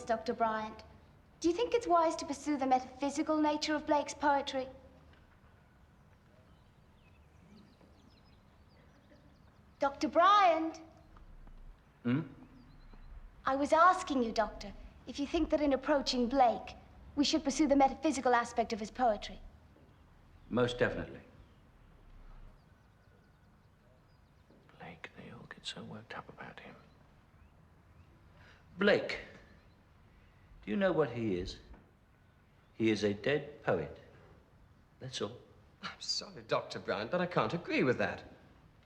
Dr. Bryant, do you think it's wise to pursue the metaphysical nature of Blake's poetry? Dr. Bryant? Hmm? I was asking you, Doctor, if you think that in approaching Blake, we should pursue the metaphysical aspect of his poetry. Most definitely. Blake, they all get so worked up about him. Blake, do you know what he is? He is a dead poet. That's all. I'm sorry, Dr. Bryant, but I can't agree with that.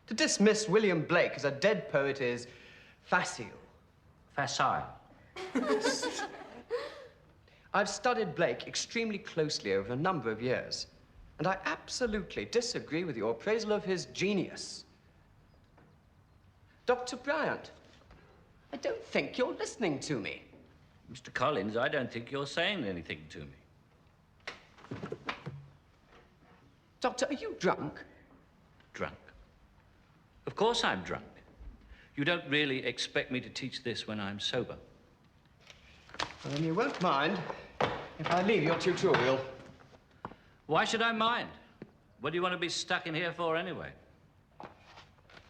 To dismiss William Blake as a dead poet is facile. Facile. I've studied Blake extremely closely over a number of years, and I absolutely disagree with your appraisal of his genius. Dr. Bryant, I don't think you're listening to me. Mr. Collins, I don't think you're saying anything to me. Doctor, are you drunk? Drunk? Of course I'm drunk. You don't really expect me to teach this when I'm sober. Well, then you won't mind if I leave your tutorial. Why should I mind? What do you want to be stuck in here for anyway?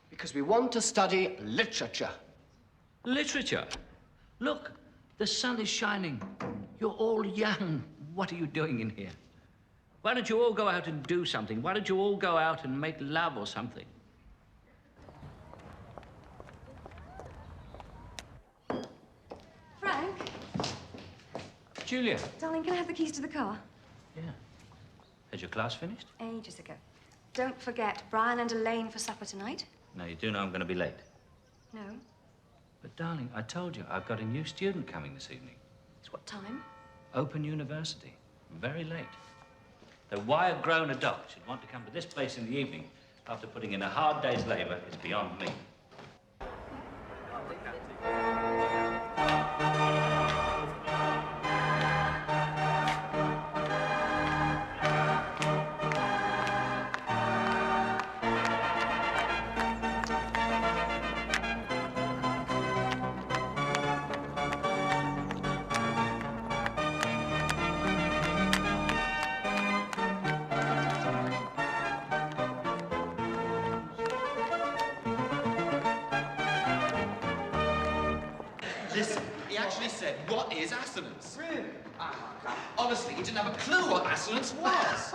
Because we want to study literature. Literature? Look, the sun is shining. You're all young. What are you doing in here? Why don't you all go out and do something? Why don't you all go out and make love or something? Frank? Julia. Darling, can I have the keys to the car? Yeah. Has your class finished? Ages ago. Don't forget, Brian and Elaine for supper tonight. No, you do know I'm going to be late. No. But, darling, I told you, I've got a new student coming this evening. It's what time? Open University. Very late. Though why a grown adult should want to come to this place in the evening after putting in a hard day's labor is beyond me. Listen, he actually said, what is assonance? Really? Honestly, he didn't have a clue what assonance was.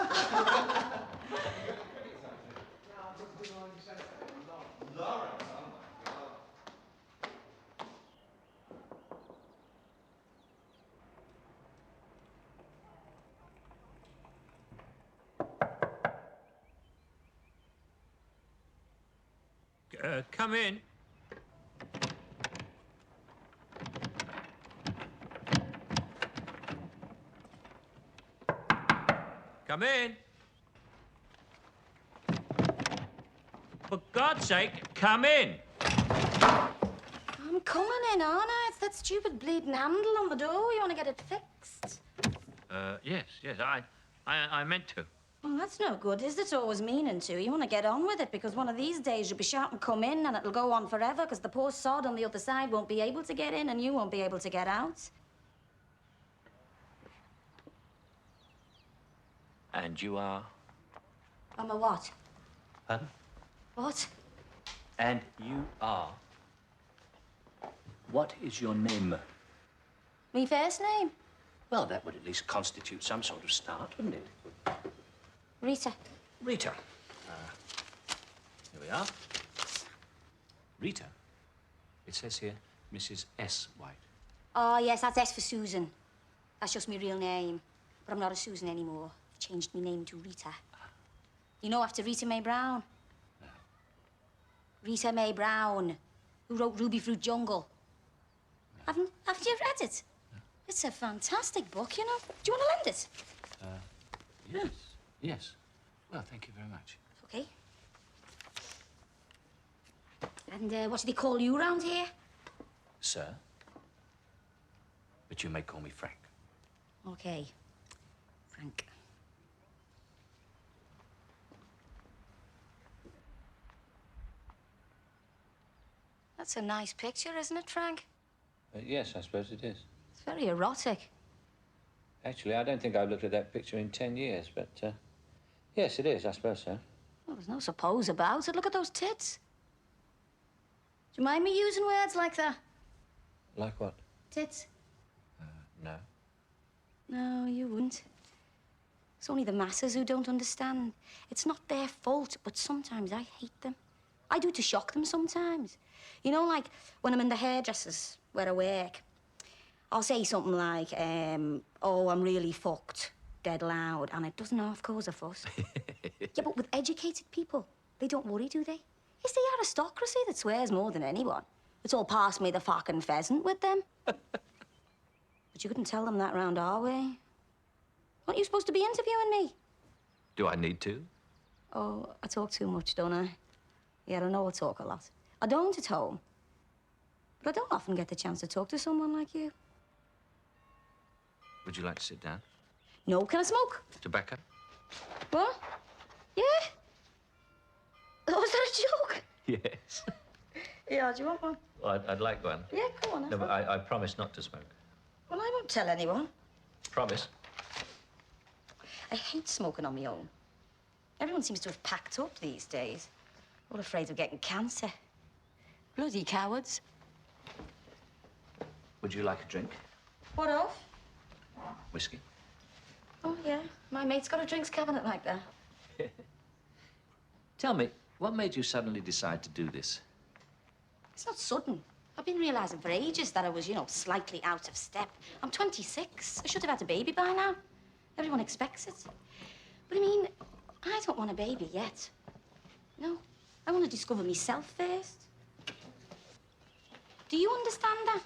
Come in. Come in. For God's sake, come in. I'm coming in, aren't I? It's that stupid bleeding handle on the door. You want to get it fixed? Yes, I meant to. Well, that's no good, is it? It's always meaning to. You want to get on with it, because one of these days you'll be shouting, come in, and it'll go on forever, because the poor sod on the other side won't be able to get in, and you won't be able to get out. And you are? I'm a what? Pardon? What? And you are? What is your name? Me first name? Well, that would at least constitute some sort of start, wouldn't it? Rita. Rita. Here we are. Rita. It says here, Mrs. S. White. Oh, yes, that's S for Susan. That's just my real name. But I'm not a Susan anymore. I've changed my name to Rita. You know, after Rita Mae Brown? No. Rita Mae Brown, who wrote Ruby Fruit Jungle. Haven't you read it? No. It's a fantastic book, you know. Do you want to lend it? Yes. Yes. Well, thank you very much. Okay. And what do they call you round here? Sir. But you may call me Frank. Okay. Frank. That's a nice picture, isn't it, Frank? Yes, I suppose it is. It's very erotic. Actually, I don't think I've looked at that picture in 10 years, but, yes, it is, I suppose so. Well, there's no suppose about it. Look at those tits. Do you mind me using words like that? Like what? Tits? No. No, you wouldn't. It's only the masses who don't understand. It's not their fault, but sometimes I hate them. I do to shock them sometimes. You know, like when I'm in the hairdressers where I work, I'll say something like, oh, I'm really fucked, dead loud, and it doesn't half cause a fuss. Yeah, but with educated people, they don't worry, do they? It's the aristocracy that swears more than anyone. It's all pass me the fucking pheasant with them. But you couldn't tell them that round our way. Aren't you supposed to be interviewing me? Do I need to? Oh, I talk too much, don't I? Yeah, I know I talk a lot. I don't at home. But I don't often get the chance to talk to someone like you. Would you like to sit down? No, can I smoke? Tobacco? What? Yeah? Oh, was that a joke? Yes. Yeah, do you want one? Well, I'd like one. Yeah, go on. No, but I promise not to smoke. Well, I won't tell anyone. Promise? I hate smoking on my own. Everyone seems to have packed up these days. All afraid of getting cancer. Bloody cowards. Would you like a drink? What of? Whiskey? Oh, yeah. My mate's got a drinks cabinet like that. Tell me, what made you suddenly decide to do this? It's not sudden. I've been realizing for ages that I was, you know, slightly out of step. I'm 26. I should have had a baby by now. Everyone expects it. But I mean, I don't want a baby yet. No, I want to discover myself first. Do you understand that?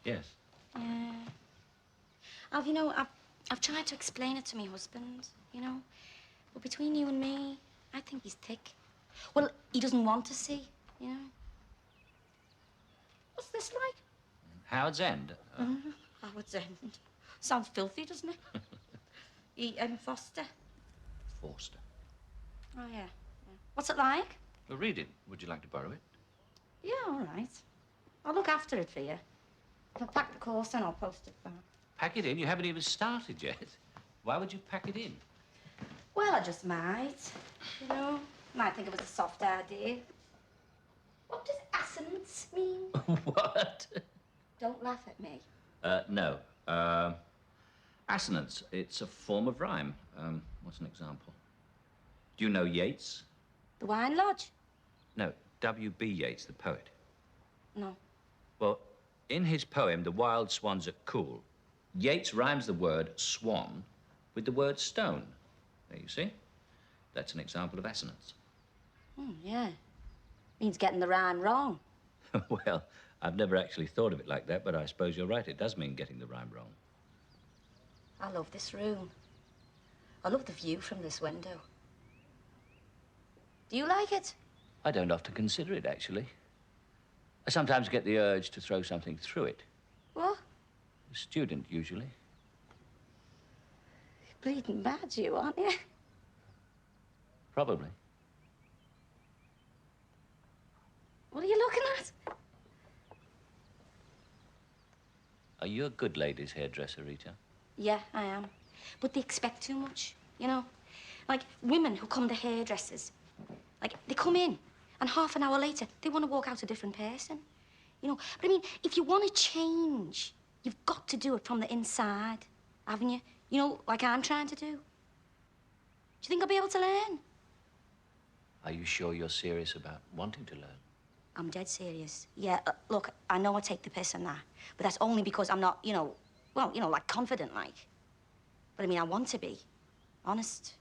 Yes. Yeah. I've tried to explain it to my husband, you know. But between you and me, I think he's thick. Well, he doesn't want to see, you know. What's this like? Howard's End? Howard's End. Sounds filthy, doesn't it? E.M. Foster. Forster. Oh, yeah. What's it like? Well, read it. Would you like to borrow it? Yeah, all right. I'll look after it for you. If I pack the course, then I'll post it back. Pack it in? You haven't even started yet. Why would you pack it in? Well, I just might. You know, might think it was a soft idea. What does assonance mean? What? Don't laugh at me. No. Assonance. It's a form of rhyme. What's an example? Do you know Yeats? The Wine Lodge? No, W.B. Yeats, the poet. No. Well, in his poem, The Wild Swans at Cool, Yeats rhymes the word swan with the word stone. There you see. That's an example of assonance. Oh, yeah. Means getting the rhyme wrong. Well, I've never actually thought of it like that, but I suppose you're right. It does mean getting the rhyme wrong. I love this room. I love the view from this window. Do you like it? I don't often consider it, actually. I sometimes get the urge to throw something through it. What? A student, usually. You're bleeding mad, you, aren't you? Probably. What are you looking at? Are you a good ladies' hairdresser, Rita? Yeah, I am. But they expect too much, you know? Like, women who come to hairdressers, like, they come in, and half an hour later, they want to walk out a different person. You know, but I mean, if you want to change, you've got to do it from the inside, haven't you? You know, like I'm trying to do. Do you think I'll be able to learn? Are you sure you're serious about wanting to learn? I'm dead serious. Yeah, look, I know I take the piss on that, but that's only because I'm not, you know, well, you know, like confident, like. But I mean, I want to be, honest.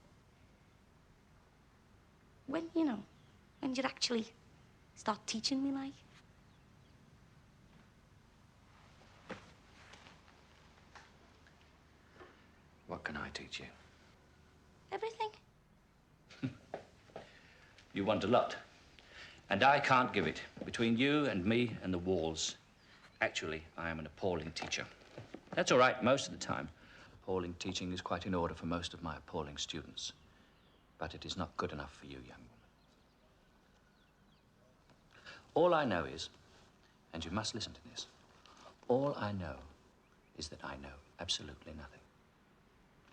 When, you know, when you'd actually start teaching me, like. What can I teach you? Everything. You want a lot. And I can't give it. Between you and me and the walls, actually, I am an appalling teacher. That's all right most of the time. Appalling teaching is quite in order for most of my appalling students. But it is not good enough for you, young woman. All I know is, and you must listen to this, all I know is that I know absolutely nothing.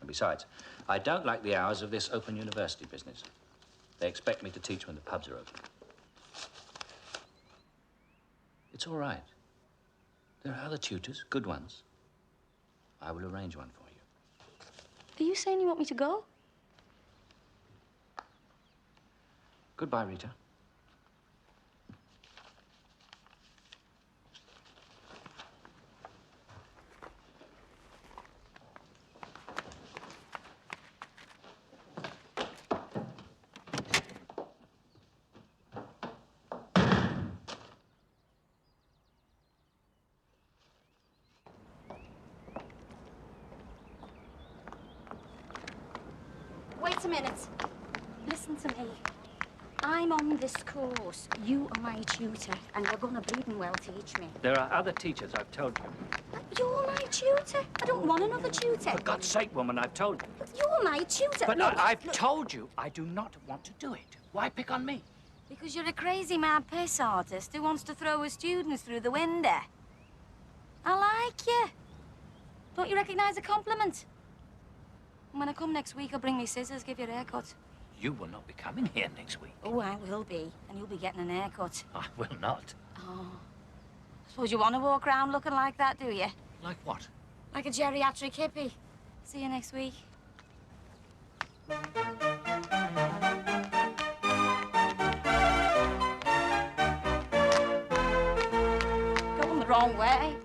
And besides, I don't like the hours of this open university business. They expect me to teach when the pubs are open. It's all right. There are other tutors, good ones. I will arrange one for you. Are you saying you want me to go? Goodbye, Rita. Wait a minute. Listen to me. I'm on this course. You are my tutor, and you're gonna bleeding well teach me. There are other teachers, I've told you. You're my tutor. I don't want another tutor. For God's sake, woman, I've told you. You're my tutor. But Look, I've look. told you I do not want to do it. Why pick on me? Because you're a crazy mad piss artist who wants to throw his students through the window. I like you. Don't you recognize a compliment? And when I come next week, I'll bring me scissors, give you a haircut. You will not be coming here next week. Oh, I will be. And you'll be getting an haircut. I will not. Oh. Suppose you want to walk around looking like that, do you? Like what? Like a geriatric hippie. See you next week. Going the wrong way.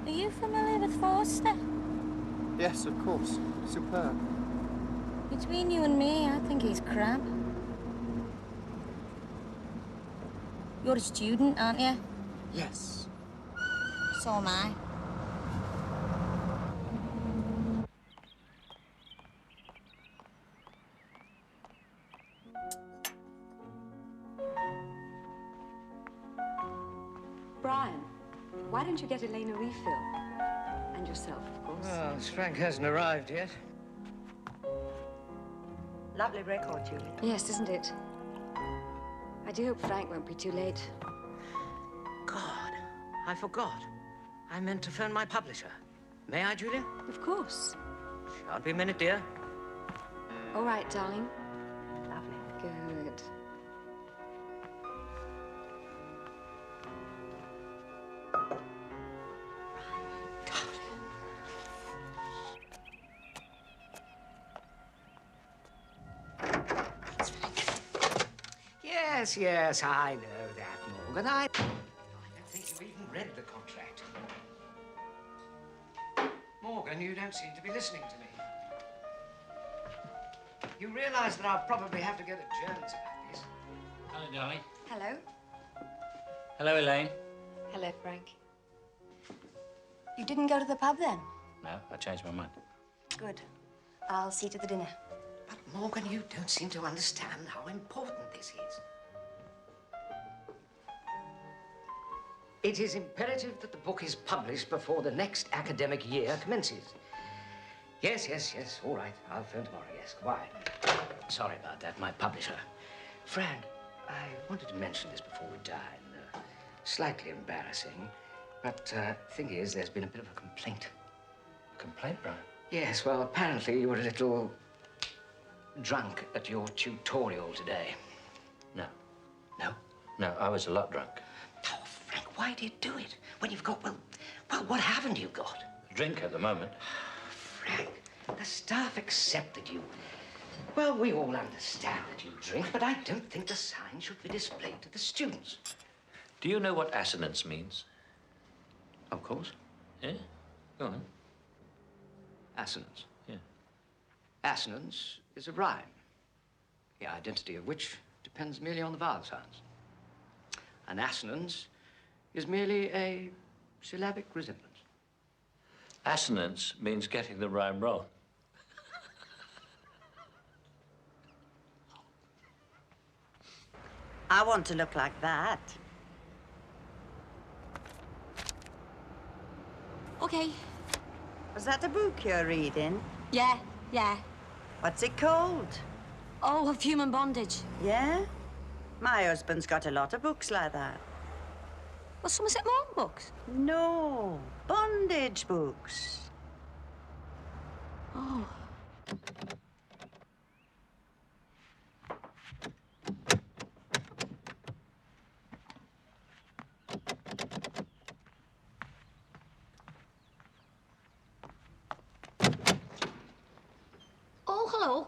Are you familiar with Forster? Yes, of course. Superb. Between you and me, I think he's crap. You're a student, aren't you? Yes. So am I. Brian, why don't you get Elaine a refill? And yourself, of course. Well, Frank hasn't arrived yet. Lovely record, Julie. Yes, isn't it? I do hope Frank won't be too late. God, I forgot. I meant to phone my publisher. May I, Julia? Of course. Shan't be a minute, dear. All right, darling. Lovely. Good. Yes, yes, I know that, Morgan. I don't think you've even read the contract. Morgan, you don't seem to be listening to me. You realize that I'll probably have to go to Jones about this. Hello, darling. Hello. Hello, Elaine. Hello, Frank. You didn't go to the pub then? No, I changed my mind. Good. I'll see to the dinner. But, Morgan, you don't seem to understand how important this is. It is imperative that the book is published before the next academic year commences. Yes, yes, yes. All right. I'll phone tomorrow, yes. Goodbye. Sorry about that, my publisher. Frank, I wanted to mention this before we dine. Slightly embarrassing, but thing is, there's been a bit of a complaint. Complaint, Brian? Yes, well, apparently you were a little drunk at your tutorial today. No. No? No, I was a lot drunk. Oh, Frank, why do you do it? When you've got, well, what haven't you got? A drink at the moment. Frank, the staff accepted you. Well, we all understand that you drink, but I don't think the sign should be displayed to the students. Do you know what assonance means? Of course. Yeah? Go on. Assonance. Yeah. Assonance is a rhyme, the identity of which depends merely on the vowel sounds. An assonance is merely a syllabic resemblance. Assonance means getting the rhyme wrong. I want to look like that. Okay. Was that a book you're reading? Yeah, yeah. What's it called? Oh, of human bondage. Yeah? My husband's got a lot of books like that. Well, Somerset Maugham books. No, bondage books. Oh. Oh, hello.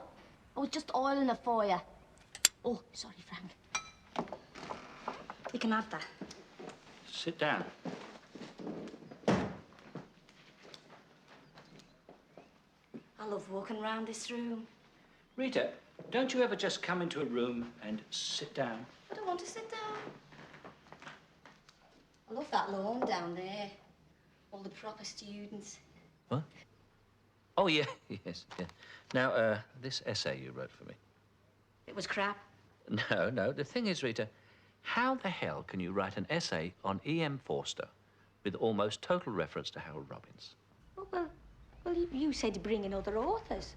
I was just oiling it for you. Oh, sorry, Frank. You can have that. Sit down. I love walking around this room. Rita, don't you ever just come into a room and sit down? I don't want to sit down. I love that lawn down there. All the proper students. What? Oh, yeah, yes, yeah. Now, this essay you wrote for me. It was crap. No, no, the thing is, Rita, how the hell can you write an essay on E.M. Forster with almost total reference to Harold Robbins? Well, you said bring in other authors.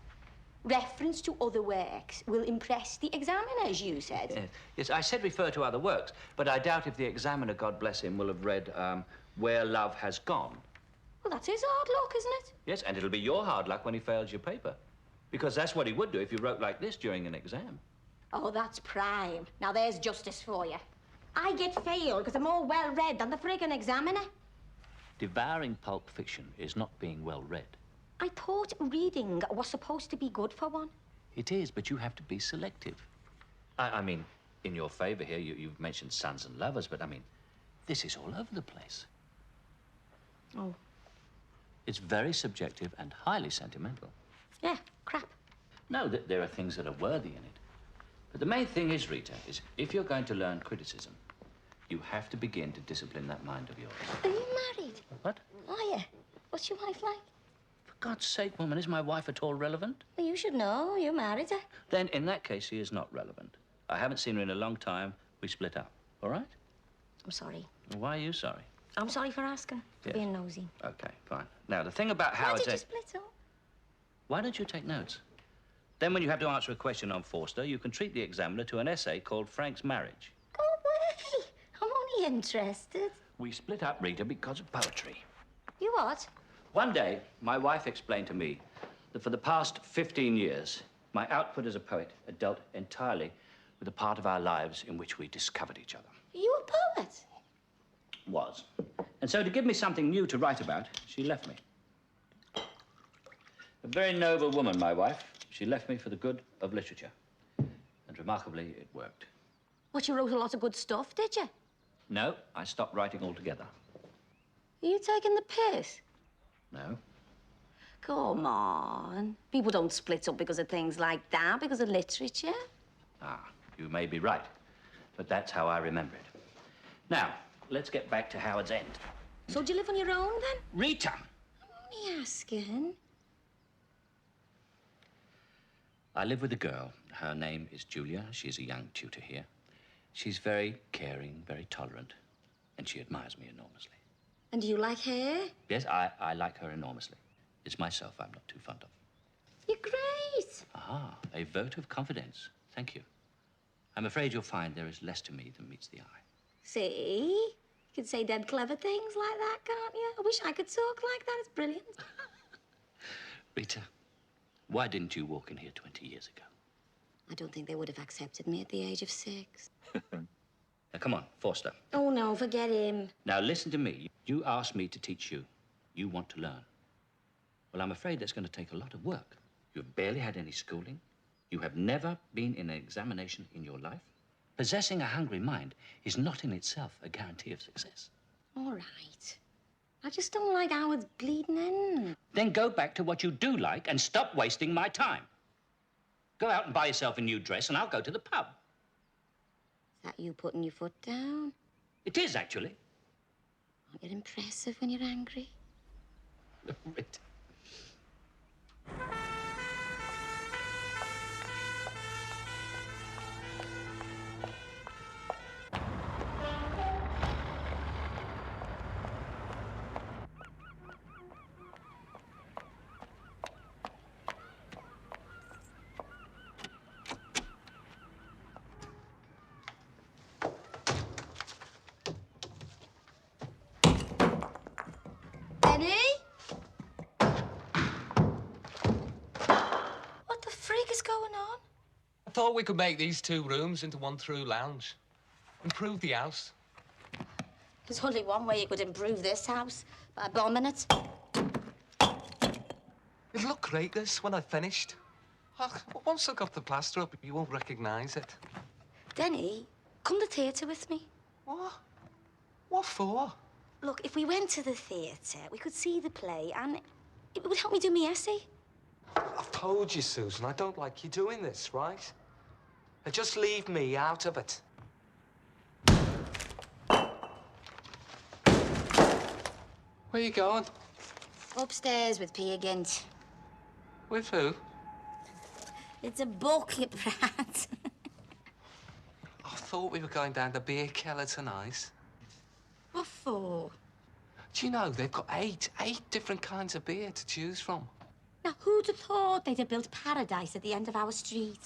Reference to other works will impress the examiners, you said. Yes, yes, I said refer to other works, but I doubt if the examiner, God bless him, will have read Where Love Has Gone. Well, that's his hard luck, isn't it? Yes, and it'll be your hard luck when he fails your paper. Because that's what he would do if you wrote like this during an exam. Oh, that's prime. Now, there's justice for you. I get failed because I'm more well-read than the friggin' examiner. Devouring pulp fiction is not being well read. I thought reading was supposed to be good for one. It is, but you have to be selective. I mean, in your favor here, you've mentioned Sons and Lovers, but I mean, this is all over the place. Oh. It's very subjective and highly sentimental. Yeah, crap. No, there are things that are worthy in it. But the main thing is, Rita, is if you're going to learn criticism, you have to begin to discipline that mind of yours. Are you married? What? Are you? What's your wife like? For God's sake, woman, is my wife at all relevant? Well, you should know. You married her. Then, in that case, she is not relevant. I haven't seen her in a long time. We split up. All right? I'm sorry. Why are you sorry? I'm sorry for asking. For Yes. being nosy. Okay, fine. Now, the thing about Why Howard's... did you split up? Why don't you take notes? Then when you have to answer a question on Forster, you can treat the examiner to an essay called Frank's Marriage. Go away. I'm only interested. We split up, Rita, because of poetry. You what? One day, my wife explained to me that for the past 15 years, my output as a poet had dealt entirely with the part of our lives in which we discovered each other. Are you a poet? Was. And so to give me something new to write about, she left me. A very noble woman, my wife. She left me for the good of literature. And remarkably, it worked. What, you wrote a lot of good stuff, did you? No, I stopped writing altogether. Are you taking the piss? No. Come on. People don't split up because of things like that, because of literature. Ah, you may be right, but that's how I remember it. Now, let's get back to Howard's End. So do you live on your own, then? Rita! I'm only asking. I live with a girl. Her name is Julia. She's a young tutor here. She's very caring, very tolerant, and she admires me enormously. And do you like her? Yes, I like her enormously. It's myself I'm not too fond of. You're great. Ah, a vote of confidence. Thank you. I'm afraid you'll find there is less to me than meets the eye. See? You can say dead clever things like that, can't you? I wish I could talk like that. It's brilliant. Rita, why didn't you walk in here 20 years ago? I don't think they would have accepted me at the age of 6. Now, come on, Forster. Oh, no, forget him. Now, listen to me. You asked me to teach you. You want to learn. Well, I'm afraid that's going to take a lot of work. You've barely had any schooling. You have never been in an examination in your life. Possessing a hungry mind is not in itself a guarantee of success. All right. I just don't like Howard's bleeding in. Then go back to what you do like and stop wasting my time. Go out and buy yourself a new dress and I'll go to the pub. Is that you putting your foot down? It is, actually. Aren't you impressive when you're angry? Rita. Benny? What the freak is going on? I thought we could make these 2 rooms into one through lounge. Improve the house. There's only one way you could improve this house, by bombing it. It'll look great, this, when I've finished. Once I've got the plaster up, you won't recognise it. Denny, come to theatre with me. What? What for? Look, if we went to the theatre, we could see the play and it would help me do my essay. I've told you, Susan, I don't like you doing this, right? Now just leave me out of it. Where you going? Upstairs with Pia Gint. With who? It's a book, you brat. I thought we were going down to beer cellar tonight. What for? Do you know, they've got eight different kinds of beer to choose from. Now, who'd have thought they'd have built paradise at the end of our street?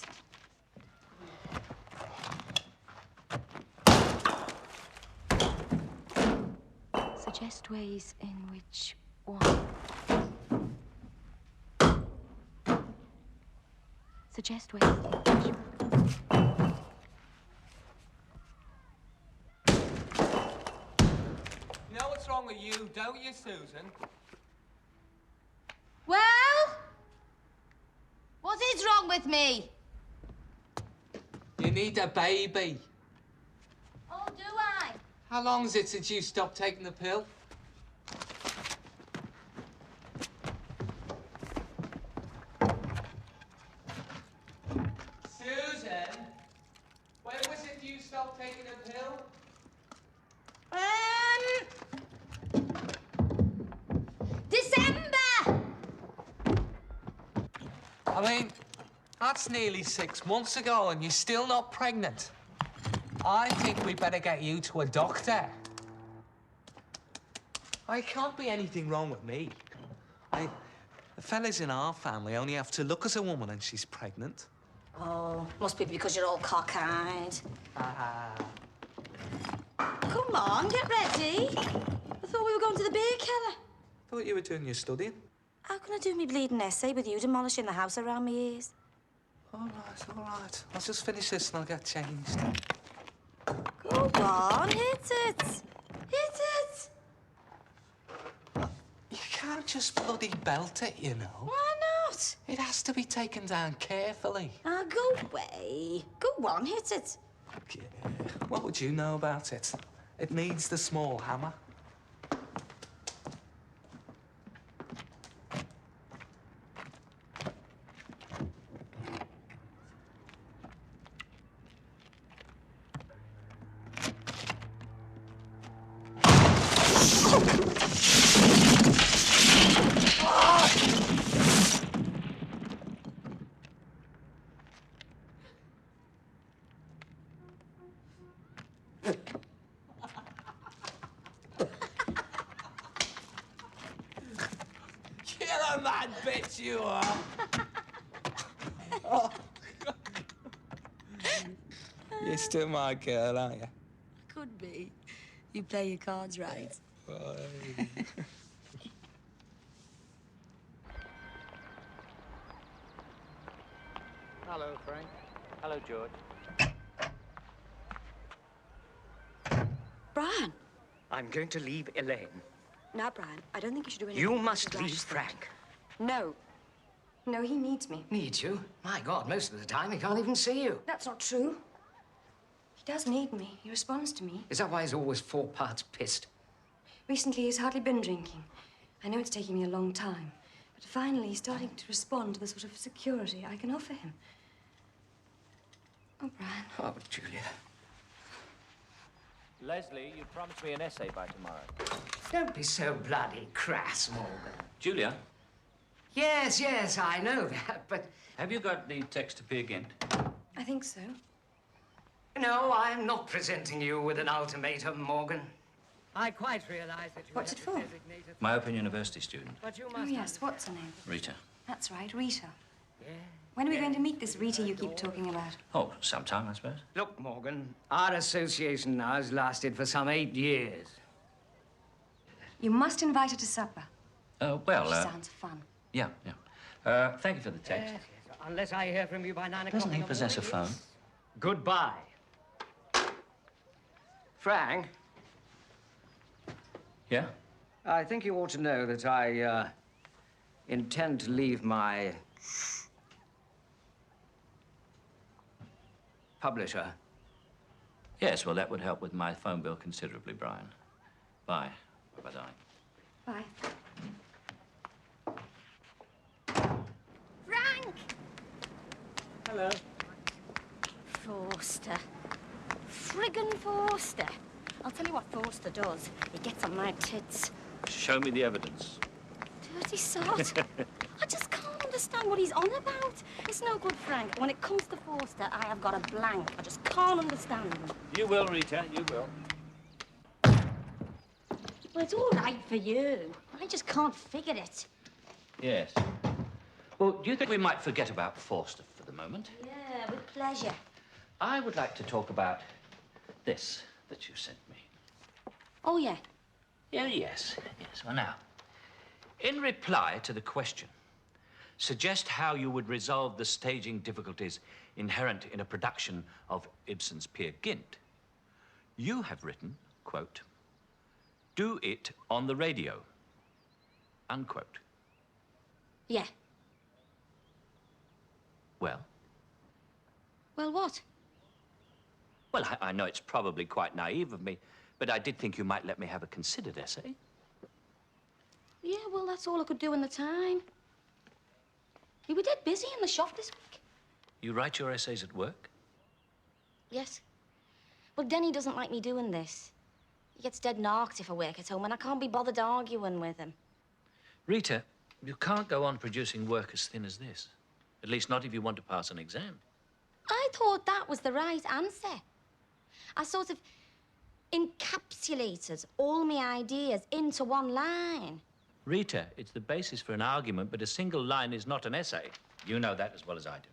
Suggest ways in which one... Suggest ways in which... You know what's wrong with you, don't you, Susan? Well? What is wrong with me? You need a baby. Oh, do I? How long is it since you stopped taking the pill? Susan, when was it you stopped taking the pill? December! I mean, that's nearly 6 months ago and you're still not pregnant. I think we better get you to a doctor. It can't be anything wrong with me. The fellas in our family only have to look at a woman and she's pregnant. Oh, must be because you're all cockeyed. Come on, get ready. I thought we were going to the beer cellar. Thought you were doing your studying. How can I do me bleeding essay with you demolishing the house around my ears? All right. I'll just finish this and I'll get changed. Go on, hit it. Hit it. You can't just bloody belt it, you know. Why not? It has to be taken down carefully. Now, go away. Go on, hit it. Yeah. What would you know about it? It needs the small hammer. You're a mad bitch, you are. Oh. You're still my girl, aren't you? Could be. You play your cards right. Bye. Hello, Frank. Hello, George. Brian. I'm going to leave Elaine. No, Brian, I don't think you should do anything. You that must rash leave step. Frank. No. No, he needs me. Needs you? My God, most of the time he can't even see you. That's not true. He does need me. He responds to me. Is that why he's always 4 parts pissed? Recently, he's hardly been drinking. I know it's taking me a long time, but finally he's starting to respond to the sort of security I can offer him. Oh, Brian. Oh, Julia. Leslie, you promised me an essay by tomorrow. Don't be so bloody crass, Morgan. Julia, Yes, yes, I know that, but... have you got the text to Peer Gynt? I think so. No, I'm not presenting you with an ultimatum, Morgan. I quite realize that you What's it for? My Open University student, But you Oh, yes. What's her name? Rita. That's right, Rita. When are we going to meet this Rita you keep talking about? Oh, sometime, I suppose. Look, Morgan, our association now has lasted for some 8 years. You must invite her to supper. Well, She sounds fun. yeah. Thank you for the text. Yes, unless I hear from you by 9 o'clock. Doesn't he possess a phone? Goodbye. Frank, Yeah? I think you ought to know that I intend to leave my publisher. Yes, well, that would help with my phone bill considerably, Brian. Bye. Bye-bye, darling. Bye. Frank! Hello. Forster. Friggin' Forster. I'll tell you what Forster does. He gets on my tits. Show me the evidence. Dirty sod. I just can't understand what he's on about. It's no good, Frank. When it comes to Forster, I have got a blank. I just can't understand him. You will, Rita, you will. Well, it's all right for you. I just can't figure it. Yes. Well, do you think we might forget about Forster for the moment? Yeah, with pleasure. I would like to talk about this that you sent me. Oh, yeah. Yeah, yes. Well, now, in reply to the question, suggest how you would resolve the staging difficulties inherent in a production of Ibsen's Peer Gynt. You have written, quote, do it on the radio, unquote. Yeah. Well? Well, what? Well, I know it's probably quite naive of me, but I did think you might let me have a considered essay. Yeah, well, that's all I could do in the time. We were dead busy in the shop this week. You write your essays at work? Yes. Well, Denny doesn't like me doing this. He gets dead narked if I work at home, and I can't be bothered arguing with him. Rita, you can't go on producing work as thin as this. At least not if you want to pass an exam. I thought that was the right answer. I sort of encapsulated all my ideas into one line. Rita, it's the basis for an argument, but a single line is not an essay. You know that as well as I do.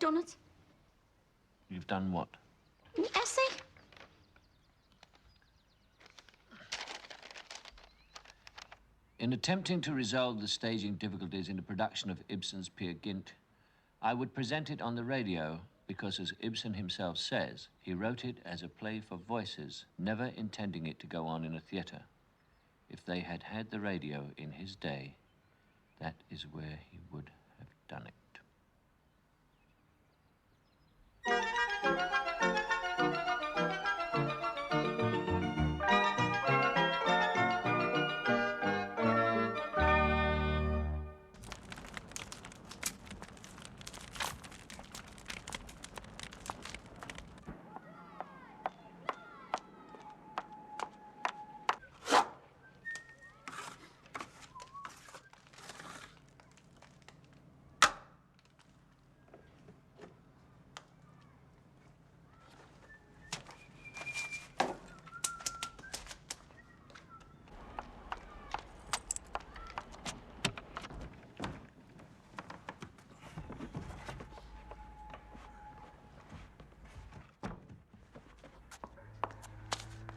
done it. You've done what? An essay. In attempting to resolve the staging difficulties in the production of Ibsen's Peer Gynt, I would present it on the radio because, as Ibsen himself says, he wrote it as a play for voices, never intending it to go on in a theatre. If they had had the radio in his day, that is where he would have done it.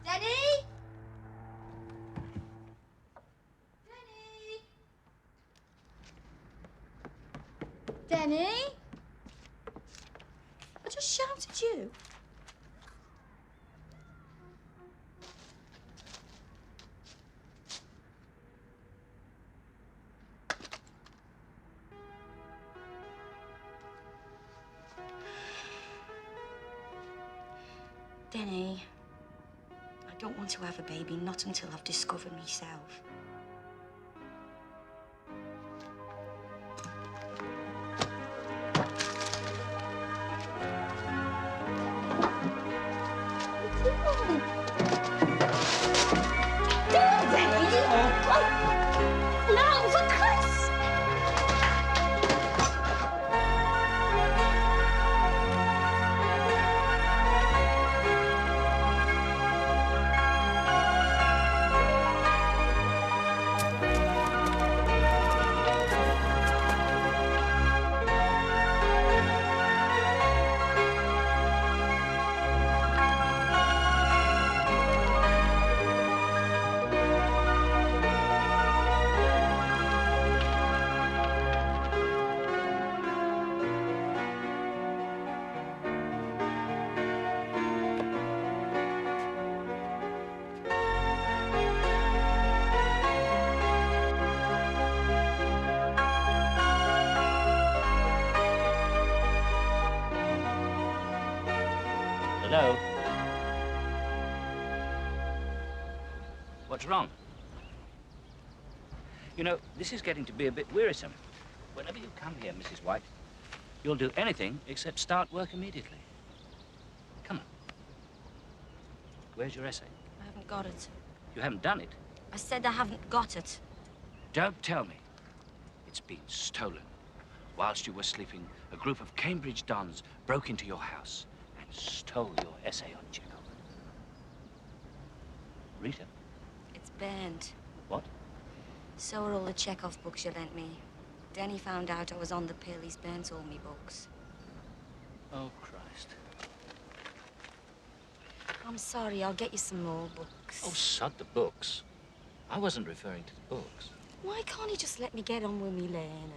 Denny? Denny? Denny? I just shouted you. Denny, I don't want to have a baby, not until I've discovered myself. No, for Christ's sake! Hello? What's wrong? You know, this is getting to be a bit wearisome. Whenever you come here, Mrs. White, you'll do anything except start work immediately. Come on. Where's your essay? I haven't got it. You haven't done it? I said I haven't got it. Don't tell me. It's been stolen. Whilst you were sleeping, a group of Cambridge dons broke into your house and stole your essay on Chekhov. Rita? It's burned. What? So are all the Chekhov books you lent me. Denny found out I was on the pill. He's burnt all me books. Oh, Christ. I'm sorry. I'll get you some more books. Oh, sod the books. I wasn't referring to the books. Why can't he just let me get on with me learning?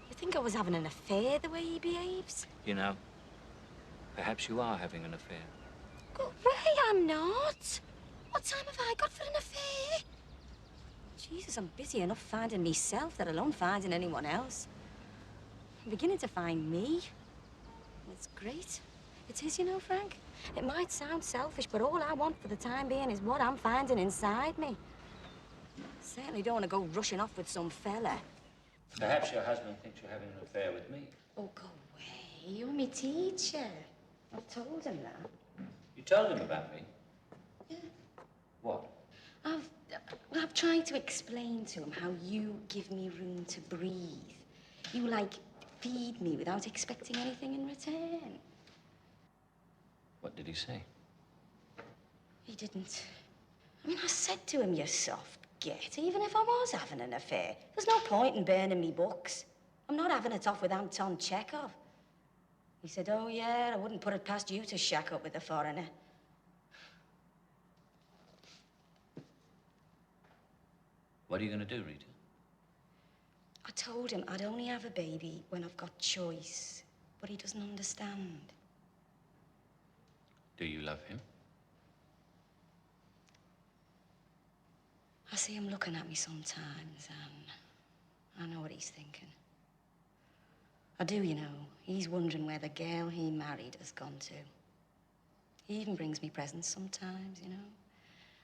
You think I was having an affair the way he behaves? You know, perhaps you are having an affair. Go away, I'm not. What time have I got for an affair? Jesus, I'm busy enough finding myself, let alone finding anyone else. I'm beginning to find me. It's great. It is, you know, Frank. It might sound selfish, but all I want for the time being is what I'm finding inside me. Certainly don't want to go rushing off with some fella. Perhaps your husband thinks you're having an affair with me. Oh, go away. You're my teacher. I've told him that. You told him about me? Yeah. What? I've tried to explain to him how you give me room to breathe. You, like, feed me without expecting anything in return. What did he say? He didn't. I mean, I said to him, you soft git, even if I was having an affair. There's no point in burning me books. I'm not having it off with Anton Chekhov. He said, oh, yeah, I wouldn't put it past you to shack up with a foreigner. What are you going to do, Rita? I told him I'd only have a baby when I've got choice, but he doesn't understand. Do you love him? I see him looking at me sometimes, and I know what he's thinking. I do, you know. He's wondering where the girl he married has gone to. He even brings me presents sometimes, you know,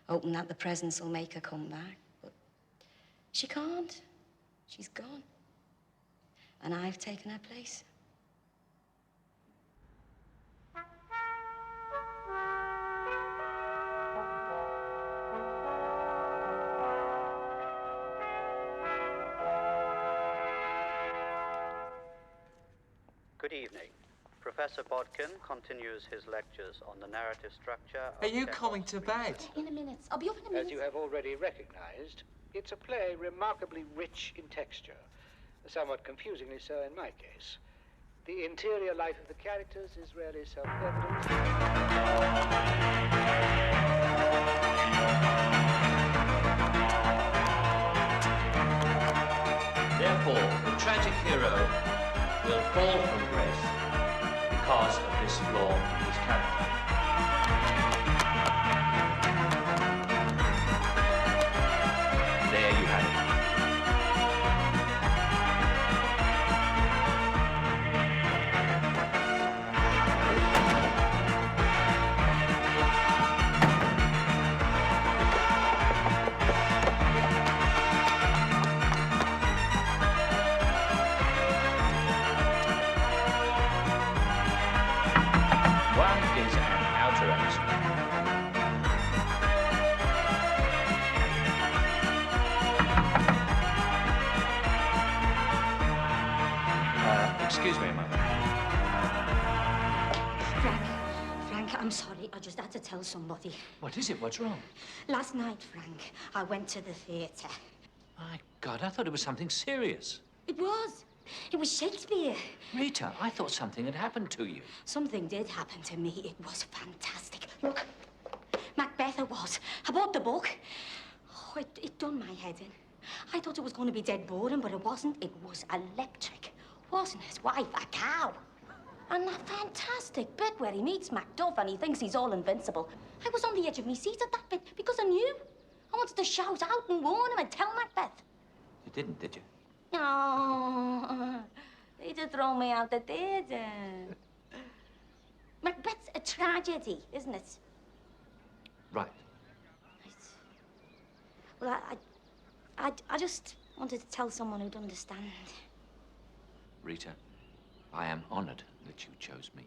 hoping that the presents will make her come back. But she can't. She's gone. And I've taken her place. Good evening. Professor Bodkin continues his lectures on the narrative structure of Are you coming to bed? In a minute. I'll be up in a minute. As you have already recognized, it's a play remarkably rich in texture, somewhat confusingly so in my case. The interior life of the characters is rarely self-evident. Therefore, the tragic hero will fall from grace because of this flaw in his character. There you have it. Excuse me a moment. Frank, I'm sorry. I just had to tell somebody. What is it? What's wrong? Last night, Frank, I went to the theatre. My God, I thought it was something serious. It was. It was Shakespeare. Rita, I thought something had happened to you. Something did happen to me. It was fantastic. Look, Macbeth it was. I bought the book. Oh, it done my head in. I thought it was going to be dead boring, but it wasn't. It was electric. Wasn't his wife a cow? And that fantastic bit where he meets Macduff and he thinks he's all invincible. I was on the edge of my seat at that bit because I knew. I wanted to shout out and warn him and tell Macbeth. You didn't, did you? No, they just throw me out the theatre. Macbeth's a tragedy, isn't it? Right. Well, I just wanted to tell someone who'd understand. Rita, I am honored that you chose me.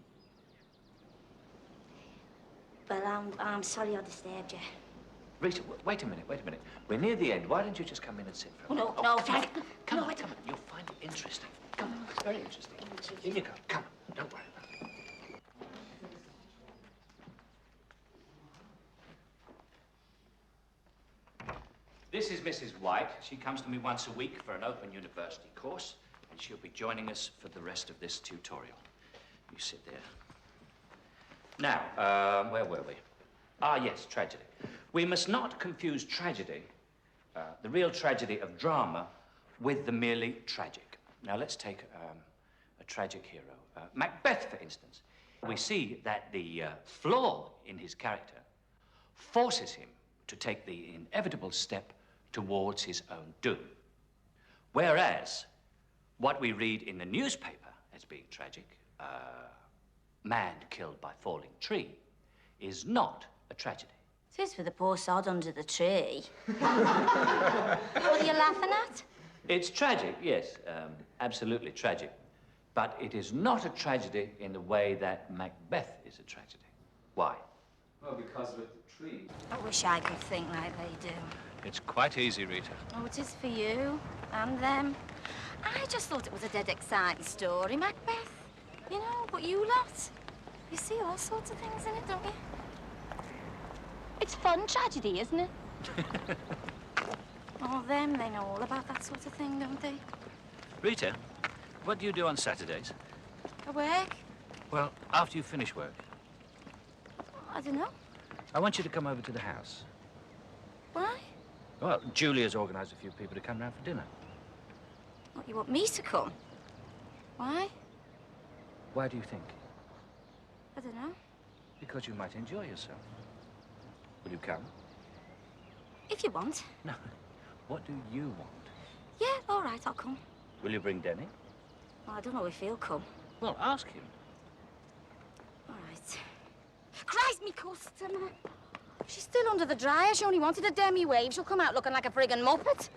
But I'm sorry I disturbed you. Rita, wait a minute. We're near the end. Why don't you just come in and sit for a No, minute? no, Frank. Come on. You'll find it interesting. Come on, it's very interesting. In you go. Come on, don't worry about it. This is Mrs. White. She comes to me once a week for an open university course, and she'll be joining us for the rest of this tutorial. You sit there. Now, where were we? Ah, yes, tragedy. We must not confuse tragedy, the real tragedy of drama, with the merely tragic. Now, let's take a tragic hero. Macbeth, for instance. We see that the flaw in his character forces him to take the inevitable step towards his own doom. Whereas, what we read in the newspaper as being tragic, man killed by falling tree, is not a tragedy. It is for the poor sod under the tree. What are you laughing at? It's tragic, yes, absolutely tragic. But it is not a tragedy in the way that Macbeth is a tragedy. Why? Well, because with the tree. I wish I could think like they do. It's quite easy, Rita. Oh, it is for you and them. I just thought it was a dead exciting story, Macbeth. You know, but you lot, you see all sorts of things in it, don't you? It's fun tragedy, isn't it? Oh, them, they know all about that sort of thing, don't they? Rita, what do you do on Saturdays? I work. Well, after you finish work, I don't know. I want you to come over to the house. Why? Well, Julia's organised a few people to come round for dinner. What, you want me to come? Why? Why do you think? I don't know. Because you might enjoy yourself. Will you come? If you want. No. What do you want? Yeah, all right, I'll come. Will you bring Denny? Well, I don't know if he'll come. Well, ask him. All right. Christ, me customer. She's still under the dryer. She only wanted a demi-wave. She'll come out looking like a friggin' muppet.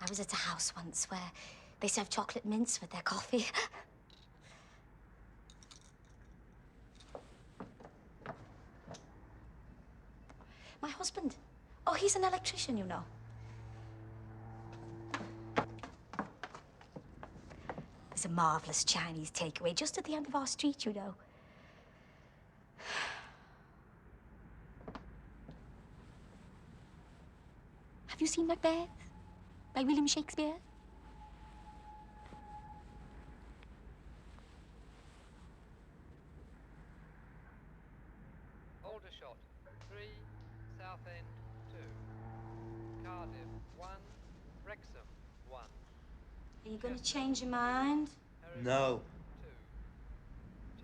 I was at a house once where they serve chocolate mints with their coffee. My husband. Oh, he's an electrician, you know. There's a marvelous Chinese takeaway just at the end of our street, you know. Have you seen Macbeth by William Shakespeare? Aldershot 3, Southend 2, Cardiff 1, Wrexham 1. Are you going to change your mind? No.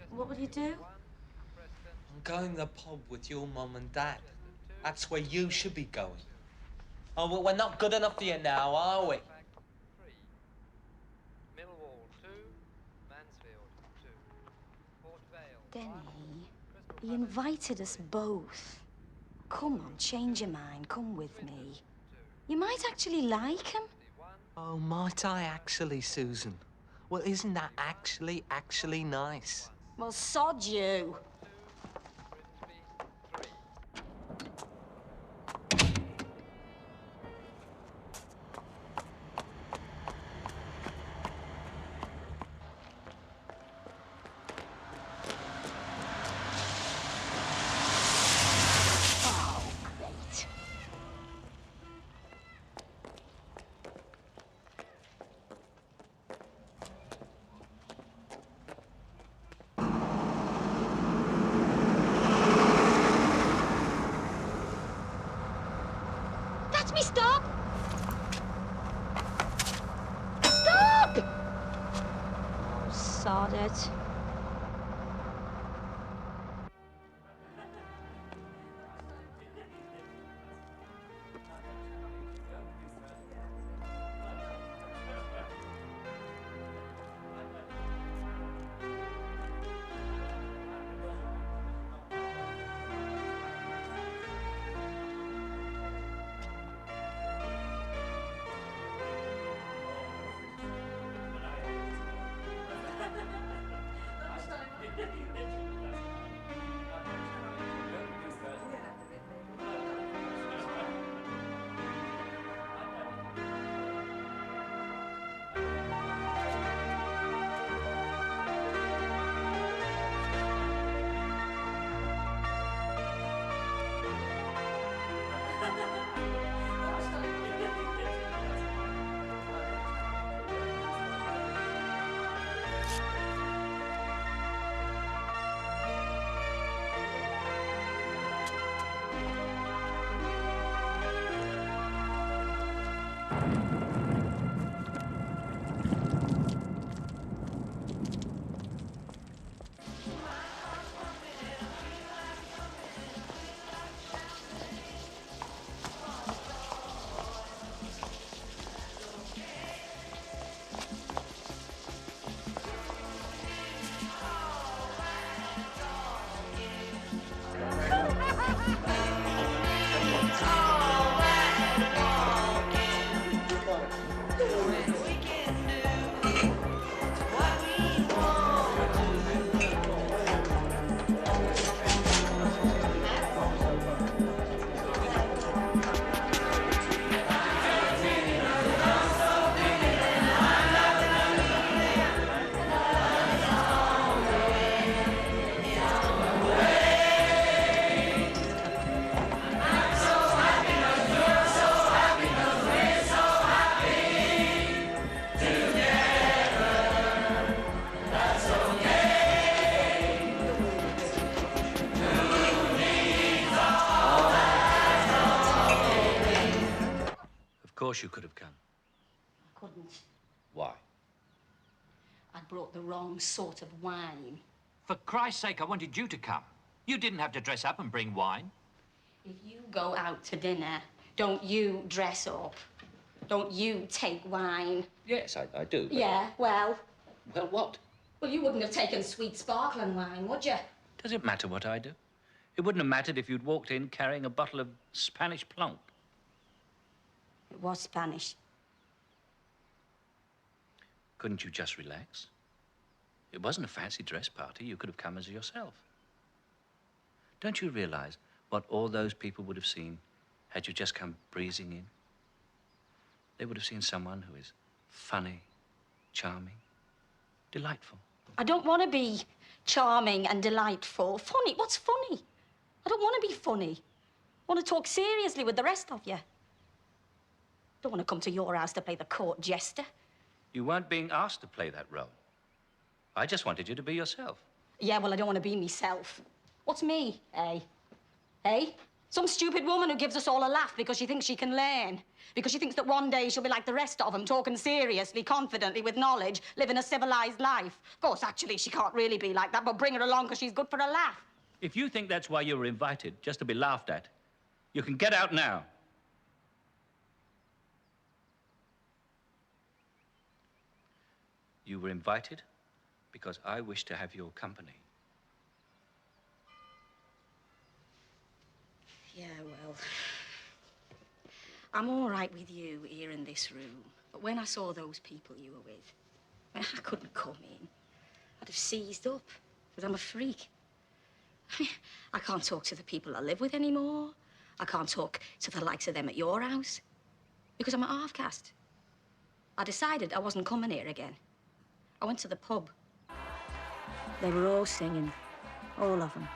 What will you do? I'm going to the pub with your mum and dad. That's where you should be going. Oh, well, we're not good enough for you now, are we? 3, Millwall 2, Mansfield 2, Port Vale 1. Denny, he invited us both. Come on, change your mind. Come with me. You might actually like him. Oh, might I actually, Susan? Well, isn't that actually nice? Well, sod you. Oh, great. That's me, stop! Stop! Oh, sod it. course you could have come. I couldn't. Why? I'd brought the wrong sort of wine. For Christ's sake, I wanted you to come. You didn't have to dress up and bring wine. If you go out to dinner, don't you dress up. Don't you take wine. Yes, I do. But... Yeah, well... Well, what? Well, you wouldn't have taken sweet sparkling wine, would you? Does it matter what I do? It wouldn't have mattered if you'd walked in carrying a bottle of Spanish plonk. It was Spanish. Couldn't you just relax? It wasn't a fancy dress party. You could have come as yourself. Don't you realize what all those people would have seen had you just come breezing in? They would have seen someone who is funny, charming, delightful. I don't want to be charming and delightful. Funny? What's funny? I don't want to be funny. I want to talk seriously with the rest of you. Don't want to come to your house to play the court jester. You weren't being asked to play that role. I just wanted you to be yourself. Yeah, well, I don't want to be myself. What's me, eh? Eh? Some stupid woman who gives us all a laugh because she thinks she can learn. Because she thinks that one day she'll be like the rest of them, talking seriously, confidently, with knowledge, living a civilized life. Of course, actually, she can't really be like that, but bring her along because she's good for a laugh. If you think that's why you were invited, just to be laughed at, you can get out now. You were invited because I wish to have your company. Yeah, well, I'm all right with you here in this room. But when I saw those people you were with, I couldn't come in. I'd have seized up, because I'm a freak. I mean, I can't talk to the people I live with anymore. I can't talk to the likes of them at your house, because I'm a half-caste. I decided I wasn't coming here again. I went to the pub. They were all singing, all of them.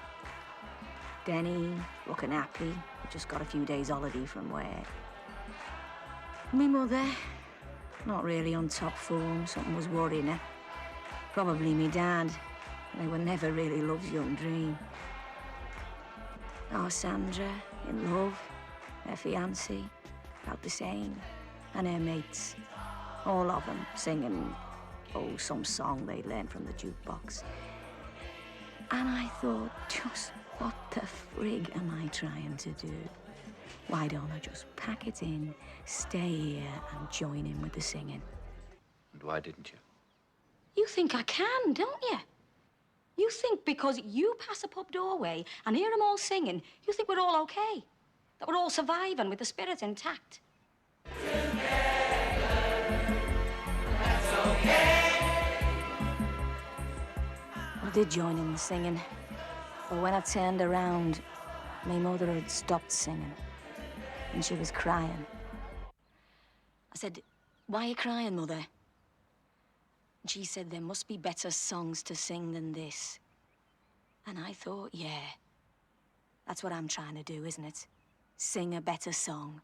Denny, looking happy, just got a few days holiday from work. Me mother, not really on top form, something was worrying her. Probably me dad, they were never really love's young dream. Our Sandra, in love, her fiancé, about the same, and her mates, all of them singing, oh, some song they learned from the jukebox. And I thought, just what the frig am I trying to do? Why don't I just pack it in, stay here, and join in with the singing? And why didn't you? You think I can, don't you? You think because you pass a pub doorway and hear them all singing, you think we're all okay? That we're all surviving with the spirit intact? I did join in the singing. But when I turned around, my mother had stopped singing. And she was crying. I said, "Why are you crying, Mother?" And she said, "There must be better songs to sing than this." And I thought, yeah, that's what I'm trying to do, isn't it? Sing a better song.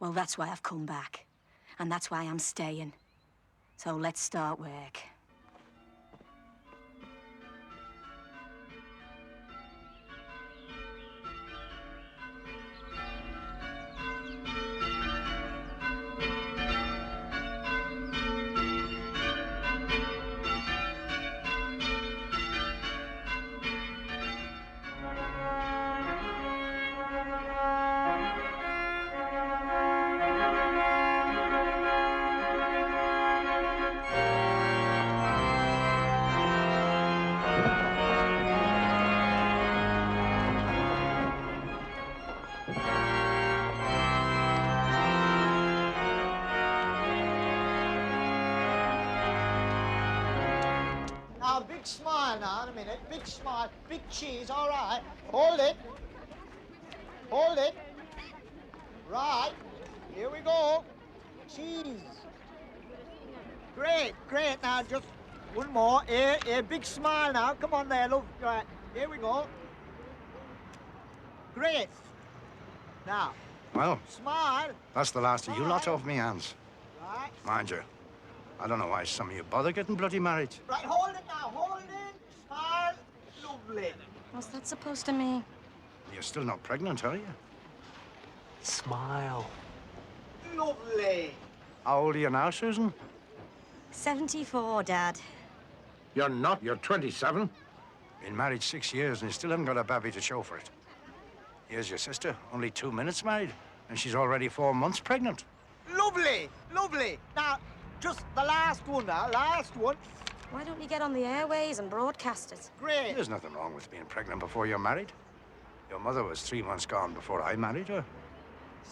Well, that's why I've come back. And that's why I'm staying. So let's start work. Now, big smile now, in a minute. Big smile, big cheese, all right. Hold it. Hold it. Right. Here we go. Cheese. Great, great. Now, just one more. Here, here, big smile now. Come on there, love. Right. Here we go. Great. Now. Well, smile. that's the last of you lot off me hands. Right. Mind you, I don't know why some of you bother getting bloody married. Right, hold it now. Hold it. Smile. Lovely. What's that supposed to mean? You're still not pregnant, are you? Smile. lovely. How old are you now, Susan? 74, Dad. You're not. You're 27. Been married 6 years and you still haven't got a baby to show for it. Here's your sister, only 2 minutes married, and she's already 4 months pregnant. Lovely, lovely. Now, just the last one now, last one. Why don't you get on the airways and broadcast it? Great. There's nothing wrong with being pregnant before you're married. Your mother was 3 months gone before I married her.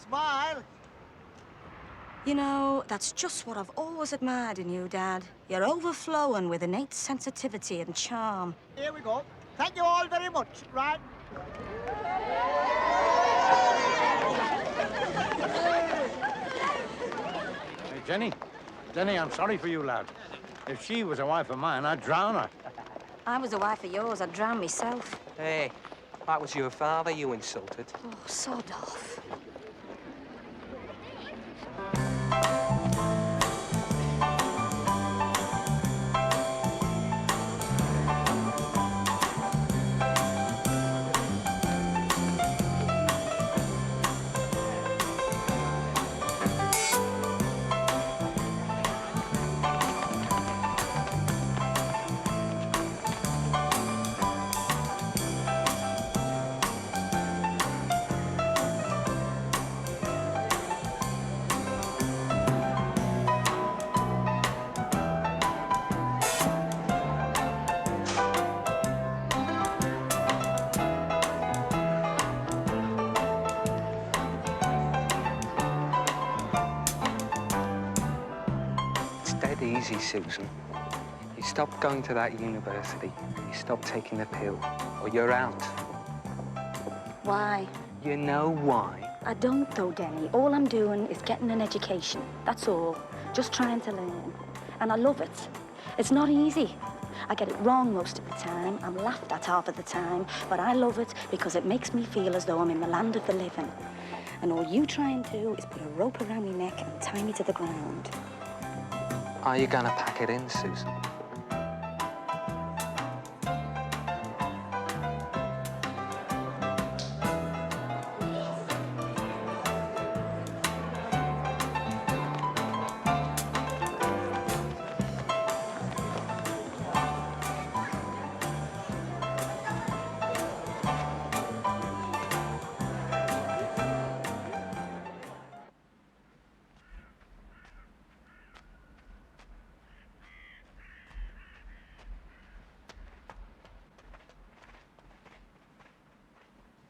Smile. You know, that's just what I've always admired in you, Dad. You're overflowing with innate sensitivity and charm. Here we go. Thank you all very much, right? Hey, Jenny. Jenny, I'm sorry for you, lad. If she was a wife of mine, I'd drown her. I was a wife of yours, I'd drown myself. Hey, that was your father you insulted. Oh, sod off. Dead easy, Susan. You stop going to that university, you stop taking the pill, or you're out. Why? You know why? I don't, though, Denny. All I'm doing is getting an education. That's all. Just trying to learn. And I love it. It's not easy. I get it wrong most of the time. I'm laughed at half of the time. But I love it because it makes me feel as though I'm in the land of the living. And all you try and do is put a rope around my neck and tie me to the ground. Are you gonna pack it in, Susan?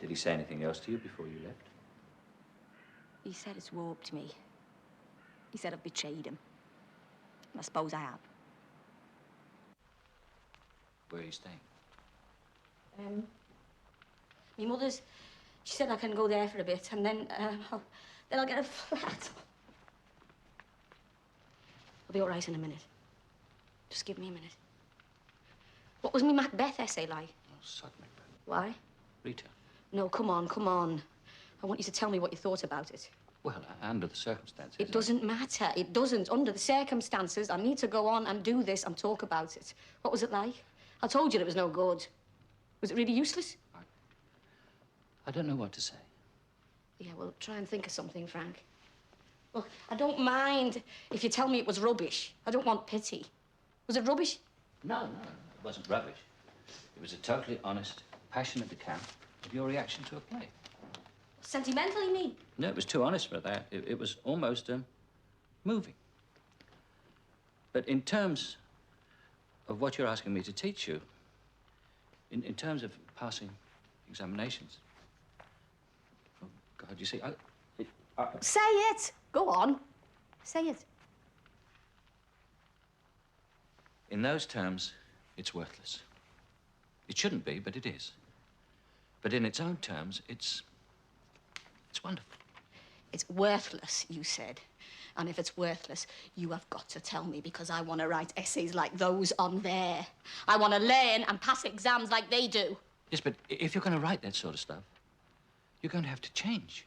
Did he say anything else to you before you left? He said it's warped me. He said I've betrayed him. And I suppose I have. Where are you staying? My mother's, she said I can go there for a bit, and then I'll get a flat. I'll be all right in a minute. Just give me a minute. What was my Macbeth essay like? Oh, sod Macbeth. Why? Rita. No, come on, come on. I want you to tell me what you thought about it. Well, under the circumstances. It doesn't matter. It doesn't. Under the circumstances, I need to go on and do this and talk about it. What was it like? I told you it was no good. Was it really useless? I don't know what to say. Yeah, well, try and think of something, Frank. Look, I don't mind if you tell me it was rubbish. I don't want pity. Was it rubbish? No, it wasn't rubbish. It was a totally honest, passionate account of your reaction to a play. Sentimental, you mean? No, it was too honest for that. It was almost moving. But in terms of what you're asking me to teach you, in terms of passing examinations, oh, God, you see, Say it! Go on. Say it. in those terms, it's worthless. It shouldn't be, but it is. But in its own terms, it's wonderful. It's worthless, you said. And if it's worthless, you have got to tell me, because I want to write essays like those on there. I want to learn and pass exams like they do. Yes, but if you're going to write that sort of stuff, you're going to have to change.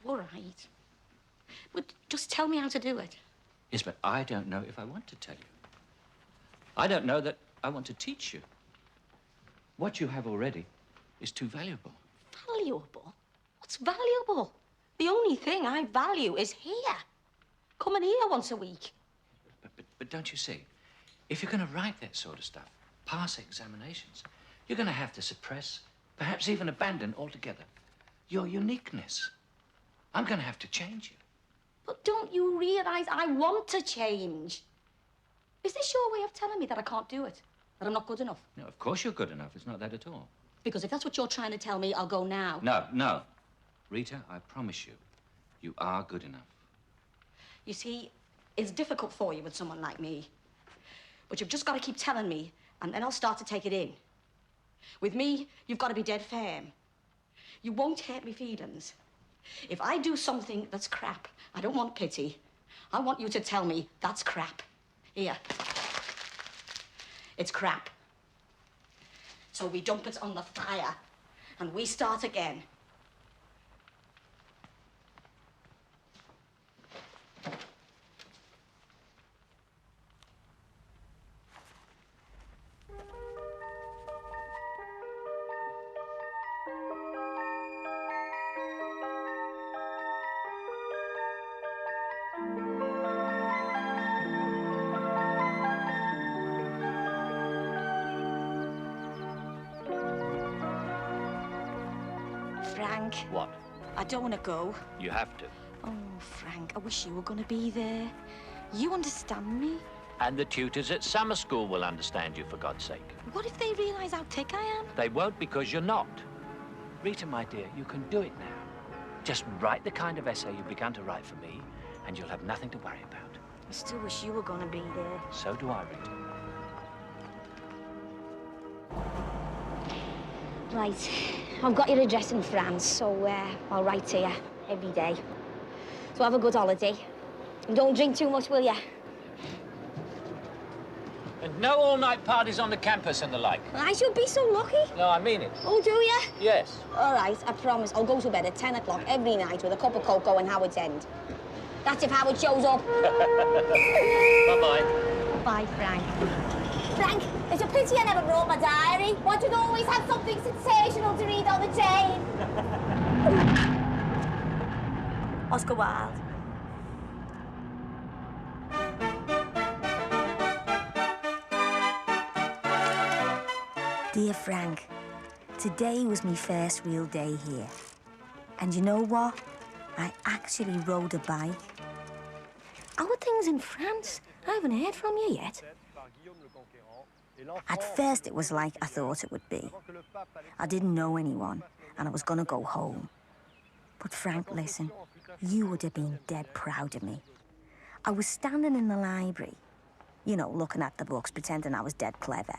All right. But just tell me how to do it. Yes, but I don't know if I want to tell you. I don't know that I want to teach you. What you have already is too valuable. Valuable? What's valuable? The only thing I value is here. Coming here once a week. But don't you see? If you're going to write that sort of stuff, pass examinations, you're going to have to suppress, perhaps even abandon altogether, your uniqueness. I'm going to have to change you. But don't you realize I want to change? Is this your way of telling me that I can't do it? That I'm not good enough? No, of course you're good enough. It's not that at all. Because if that's what you're trying to tell me, I'll go now. No. Rita, I promise you, you are good enough. You see, it's difficult for you with someone like me. But you've just got to keep telling me, and then I'll start to take it in. With me, you've got to be dead firm. You won't hurt me feelings. If I do something that's crap, I don't want pity. I want you to tell me that's crap. Here. It's crap. So we dump it on the fire, and we start again. Frank. What? I don't want to go. You have to. Oh, Frank, I wish you were going to be there. You understand me? And the tutors at summer school will understand you, for God's sake. What if they realise how thick I am? They won't, because you're not. Rita, my dear, you can do it now. Just write the kind of essay you began to write for me, and you'll have nothing to worry about. I still wish you were going to be there. So do I, Rita. Right. I've got your address in France, so I'll write to you every day. So have a good holiday. And don't drink too much, will you? And no all-night parties on the campus and the like. I should be so lucky. No, I mean it. Oh, do you? Yes. All right, I promise. I'll go to bed at 10 o'clock every night with a cup of cocoa in Howard's End. That's if Howard shows up. Bye-bye. Bye, Frank. Frank, it's a pity I never brought my diary. Wanted to always have something sensational to read on the train. Oscar Wilde. Dear Frank, today was my first real day here. And you know what? I actually rode a bike. How are things in France? I haven't heard from you yet. At first, it was like I thought it would be. I didn't know anyone, and I was gonna go home. But Frank, listen, you would have been dead proud of me. I was standing in the library, you know, looking at the books, pretending I was dead clever.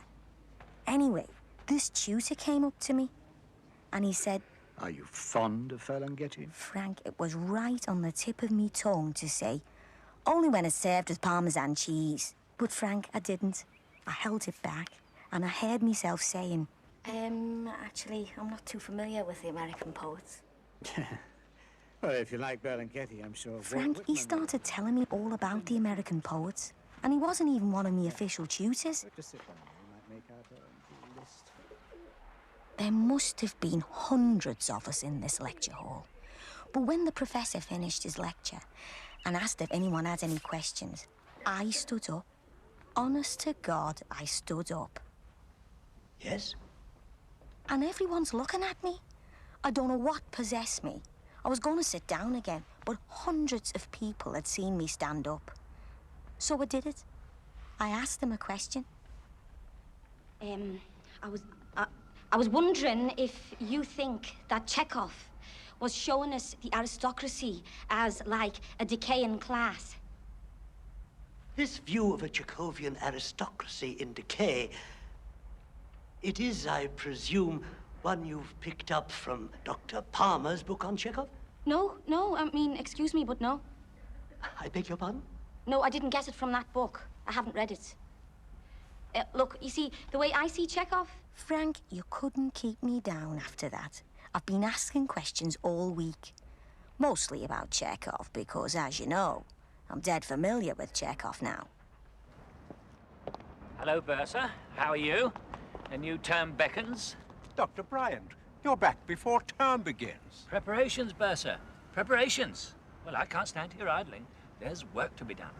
Anyway, this tutor came up to me, and he said, Are you fond of Ferlinghetti? Frank, it was right on the tip of me tongue to say, only when it's served with Parmesan cheese. But Frank, I didn't. I held it back, and I heard myself saying, actually, I'm not too familiar with the American poets. Well, if you like Ferlinghetti, I'm sure... Frank, he started telling me all about the American poets, and he wasn't even one of my official tutors. Just sit down. We might make out a list. There must have been hundreds of us in this lecture hall. But when the professor finished his lecture and asked if anyone had any questions, I stood up. Honest to God, I stood up. Yes? And everyone's looking at me. I don't know what possessed me. I was going to sit down again, but hundreds of people had seen me stand up. So I did it. I asked them a question. I was wondering if you think that Chekhov was showing us the aristocracy as, like, a decaying class. This view of a Chekhovian aristocracy in decay, it is, I presume, one you've picked up from Dr. Palmer's book on Chekhov? No, I mean, excuse me, but no. I beg your pardon? No, I didn't get it from that book. I haven't read it. Look, you see, the way I see Chekhov... Frank, you couldn't keep me down after that. I've been asking questions all week. Mostly about Chekhov, because, as you know, I'm dead familiar with Chekhov now. Hello, Bursar. How are you? A new term beckons. Dr. Bryant, you're back before term begins. Preparations, Bursar. Preparations. Well, I can't stand here idling. There's work to be done.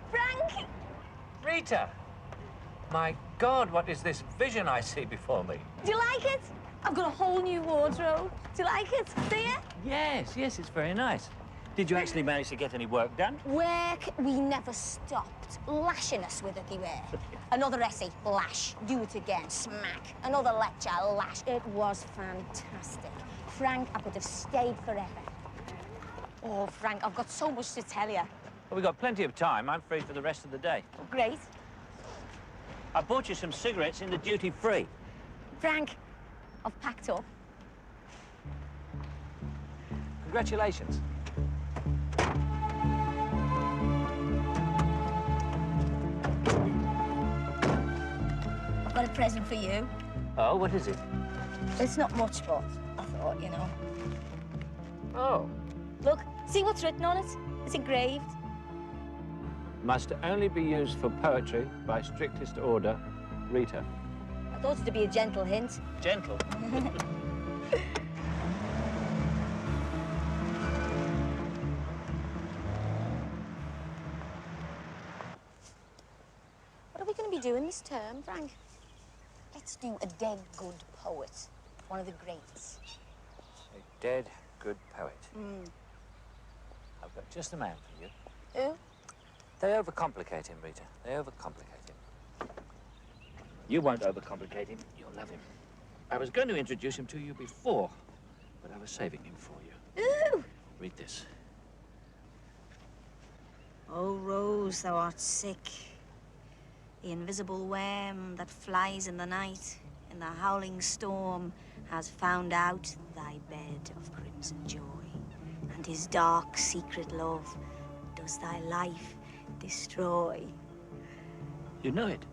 Frank! Rita! My God, what is this vision I see before me? Do you like it? I've got a whole new wardrobe. Do you like it? Do you? Yes, yes, it's very nice. Did you actually manage to get any work done? Work, we never stopped. Lashing us with it, they were. Another essay, lash. Do it again, smack. Another lecture, lash. It was fantastic. Frank, I could have stayed forever. Oh, Frank, I've got so much to tell you. Well, we've got plenty of time. I'm free for the rest of the day. Great. I bought you some cigarettes in the duty-free. Frank, I've packed up. Congratulations. I've got a present for you. Oh, what is it? It's not much, but I thought, you know. Oh. Look, see what's written on it? It's engraved. Must only be used for poetry by strictest order, Rita. I thought it'd be a gentle hint. Gentle. What are we going to be doing this term, Frank? Let's do a dead good poet. One of the greats. A dead good poet. Mm. I've got just the man for you. Who? They overcomplicate him, Rita. They overcomplicate him. You won't overcomplicate him. You'll love him. I was going to introduce him to you before, but I was saving him for you. Ooh! Read this. Oh, Rose, thou art sick. The invisible worm that flies in the night, in the howling storm, has found out thy bed of crimson joy, and his dark secret love does thy life destroy. You know it.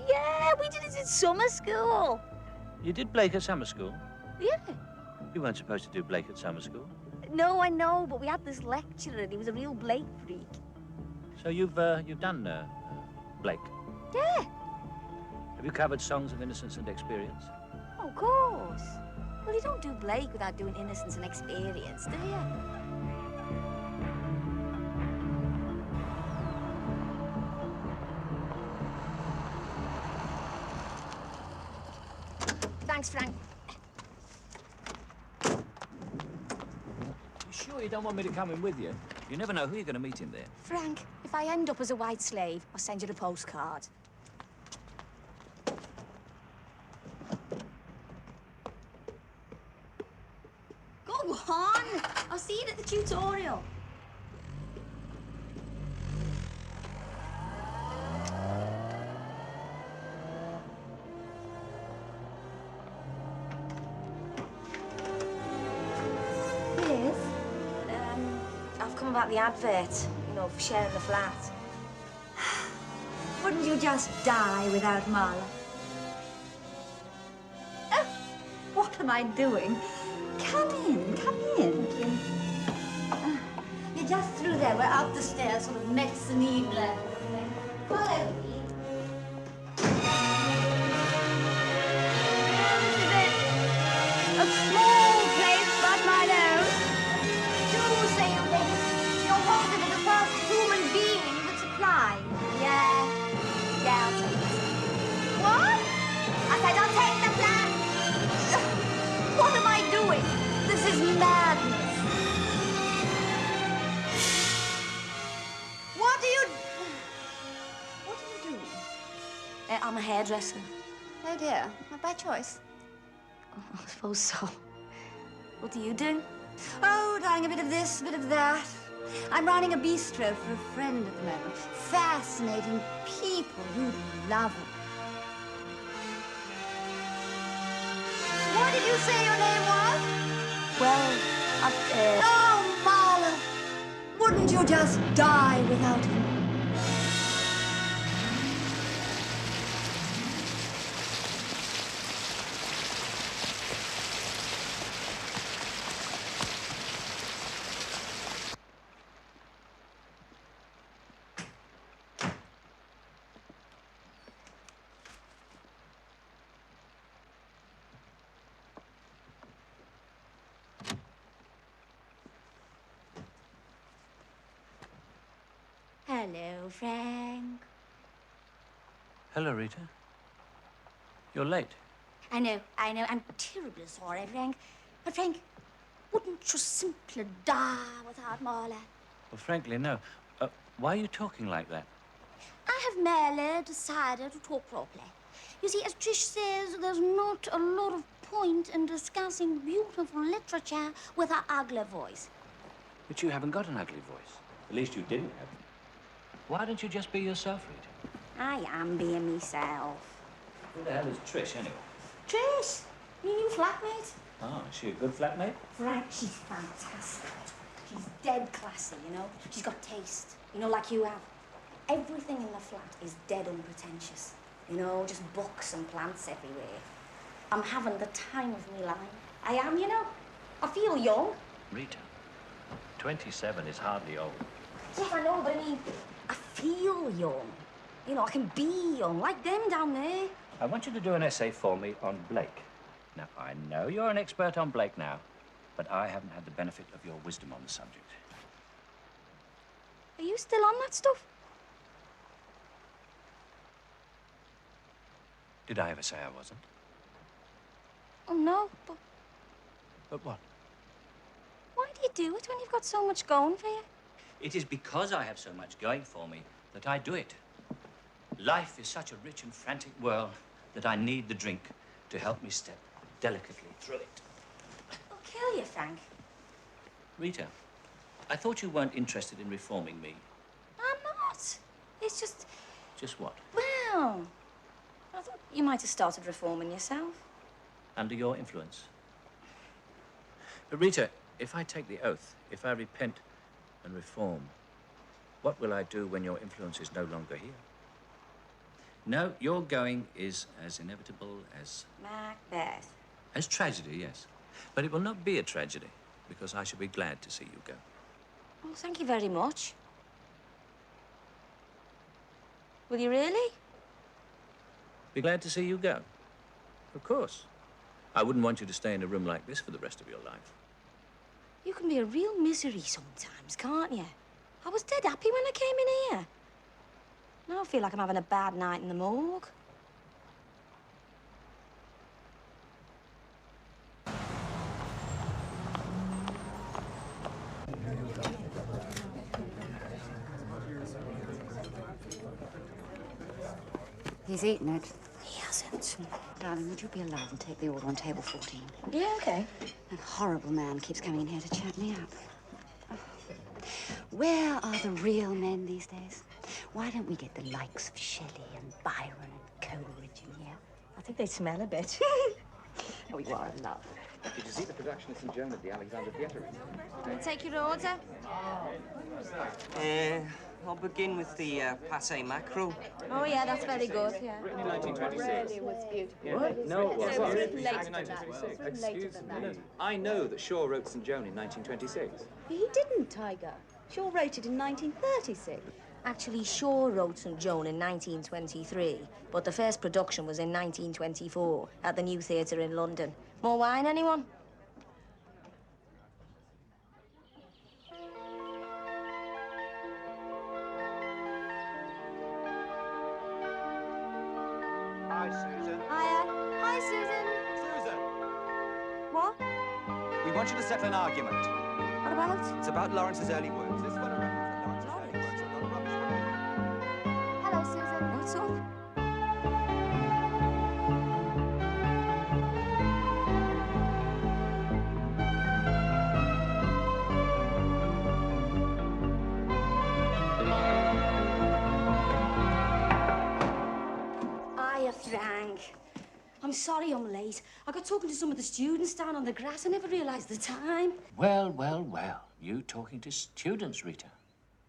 Yeah, we did it in summer school. You did Blake at summer school? Yeah. You weren't supposed to do Blake at summer school. No, I know, but we had this lecturer and he was a real Blake freak. So you've done Blake. Yeah. Have you covered Songs of Innocence and Experience? Oh, of course. Well, you don't do Blake without doing Innocence and Experience, do you? Thanks, Frank. You sure you don't want me to come in with you? You never know who you're going to meet in there. Frank, if I end up as a white slave, I'll send you a postcard. Go on! I'll see you at the tutorial. Liz, I've come about the advert, you know, for sharing the flat. Wouldn't you just die without Marla? Oh, what am I doing? Come in, come in. You're just through there. We're up the stairs, sort of mezzanine level. Follow me. A small place, but my own. Do say you think you're wanted as the first human being with supply. Yeah. Yeah, I'll take it. What? I said I'll take the flat. What am I doing? This is madness. What do you do? I'm a hairdresser. Oh dear, not by choice. I suppose so. What do you do? Oh, darling, a bit of this, a bit of that. I'm running a bistro for a friend at the moment. Fascinating people. You'd love them. What did you say your name was? Well, Oh, Marla! Wouldn't you just die without him? Hello, Frank. Hello, Rita. You're late. I know. I'm terribly sorry, Frank. But, Frank, wouldn't you simply die without Marla? Well, frankly, no. Why are you talking like that? I have merely decided to talk properly. You see, as Trish says, there's not a lot of point in discussing beautiful literature with her ugly voice. But you haven't got an ugly voice. At least you didn't have. Why don't you just be yourself, Rita? I am being myself. Who the hell is Trish, anyway? Trish, your new flatmate. Oh, is she a good flatmate? Frank, she's fantastic. She's dead classy, you know? She's got taste, you know, like you have. Everything in the flat is dead unpretentious. You know, just books and plants everywhere. I'm having the time of my life. I am, you know. I feel young. Rita, 27 is hardly old. Yes, I know, but I mean, I feel young. You know, I can be young, like them down there. I want you to do an essay for me on Blake. Now, I know you're an expert on Blake now, but I haven't had the benefit of your wisdom on the subject. Are you still on that stuff? Did I ever say I wasn't? Oh, no, but But what? why do you do it when you've got so much going for you? It is because I have so much going for me that I do it. Life is such a rich and frantic world that I need the drink to help me step delicately through it. I'll kill you, Frank. Rita, I thought you weren't interested in reforming me. I'm not. It's just, Just what? well, I thought you might have started reforming yourself. Under your influence. But Rita, if I take the oath, if I repent and reform, what will I do when your influence is no longer here? No, your going is as inevitable as... Macbeth. As tragedy, yes. But it will not be a tragedy, because I shall be glad to see you go. Oh, thank you very much. Will you really? Be glad to see you go. Of course. I wouldn't want you to stay in a room like this for the rest of your life. You can be a real misery sometimes, can't you? I was dead happy when I came in here. Now I feel like I'm having a bad night in the morgue. He's eaten it. He hasn't. Darling, would you be allowed and take the order on table 14? Yeah, okay. That horrible man keeps coming in here to chat me up. Oh. Where are the real men these days? Why don't we get the likes of Shelley and Byron and Coleridge in here? I think they smell a bit. Oh, you are in love. Did you see the projectionist in German at the Alexander Theatre recently? Can I take your order? I'll begin with the pâté mackerel. Oh, yeah, that's very good, yeah. Written in 1926. Really was beautiful. What? No, it wasn't. No, it was It written later was than that. It was written later Excuse than me. that. I know that Shaw wrote St. Joan in 1926. He didn't, Tiger. Shaw wrote it in 1936. Actually, Shaw wrote St. Joan in 1923, but the first production was in 1924 at the New Theatre in London. More wine, anyone? Hi, Susan. Hiya. Hi, Susan. Susan, What? we want you to settle an argument. What about? It's about Lawrence's early works. This is what a reference to Lawrence's early works are not rubbish. Hello, Susan. What's up? Hiya, Frank. I'm sorry I'm late. I got talking to some of the students down on the grass. I never realised the time. Well, well, well. You talking to students, Rita.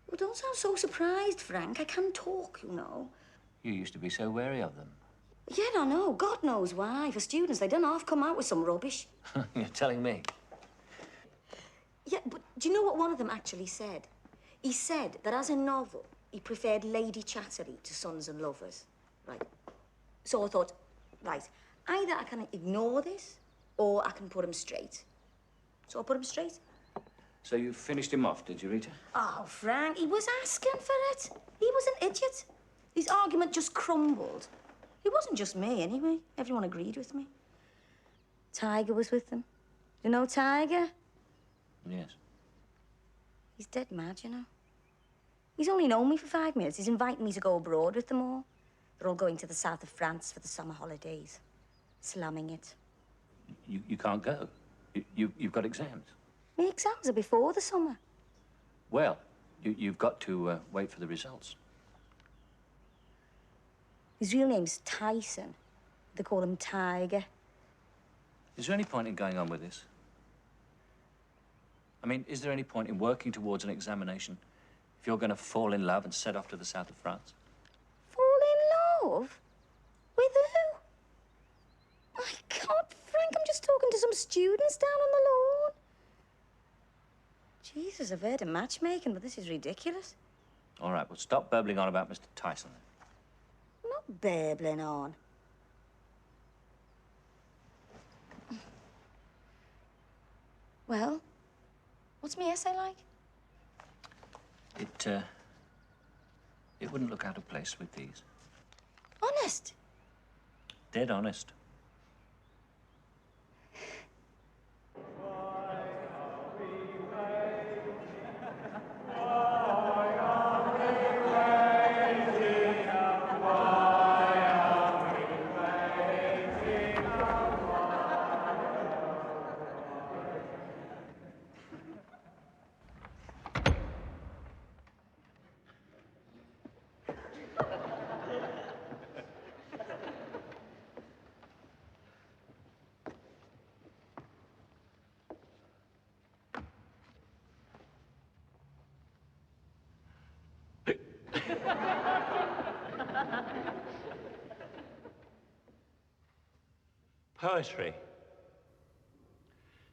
Well, don't sound so surprised, Frank. I can talk, you know. You used to be so wary of them. Yeah, I know. God knows why. For students, they don't half come out with some rubbish. You're telling me. Yeah, but do you know what one of them actually said? He said that as a novel, he preferred Lady Chatterley to Sons and Lovers. Right. So I thought, right, either I can ignore this or I can put him straight. So I put him straight. So you finished him off, did you, Rita? Oh, Frank, he was asking for it. He was an idiot. His argument just crumbled. It wasn't just me, anyway. Everyone agreed with me. Tiger was with them. You know Tiger? Yes. He's dead mad, you know. He's only known me for 5 minutes. He's inviting me to go abroad with them all. They're all going to the south of France for the summer holidays. Slamming it. You can't go. You've got exams. My exams are before the summer. Well, you've got to wait for the results. His real name's Tyson. They call him Tiger. Is there any point in going on with this? I mean, is there any point in working towards an examination if you're going to fall in love and set off to the south of France? Fall in love? With who? My God, Frank, I'm just talking to some students down on the lawn. Jesus, I've heard of matchmaking, but this is ridiculous. All right, well, stop burbling on about Mr. Tyson. I'm not babbling on. Well, what's my essay like? It wouldn't look out of place with these. Honest? Dead honest. Poetry,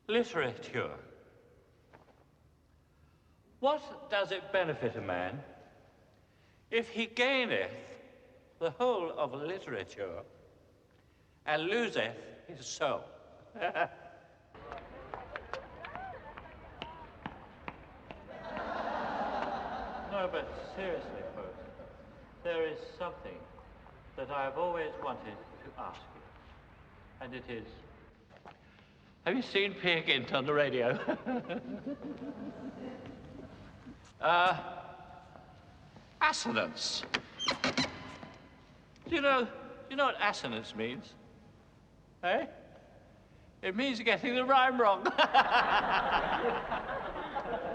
literature. What does it benefit a man if he gaineth the whole of literature and loseth his soul? No, but seriously, folks, there is something that I've always wanted to ask you. And it is, have you seen Peer Gynt on the radio? Assonance. Do you know what assonance means? Eh? It means getting the rhyme wrong.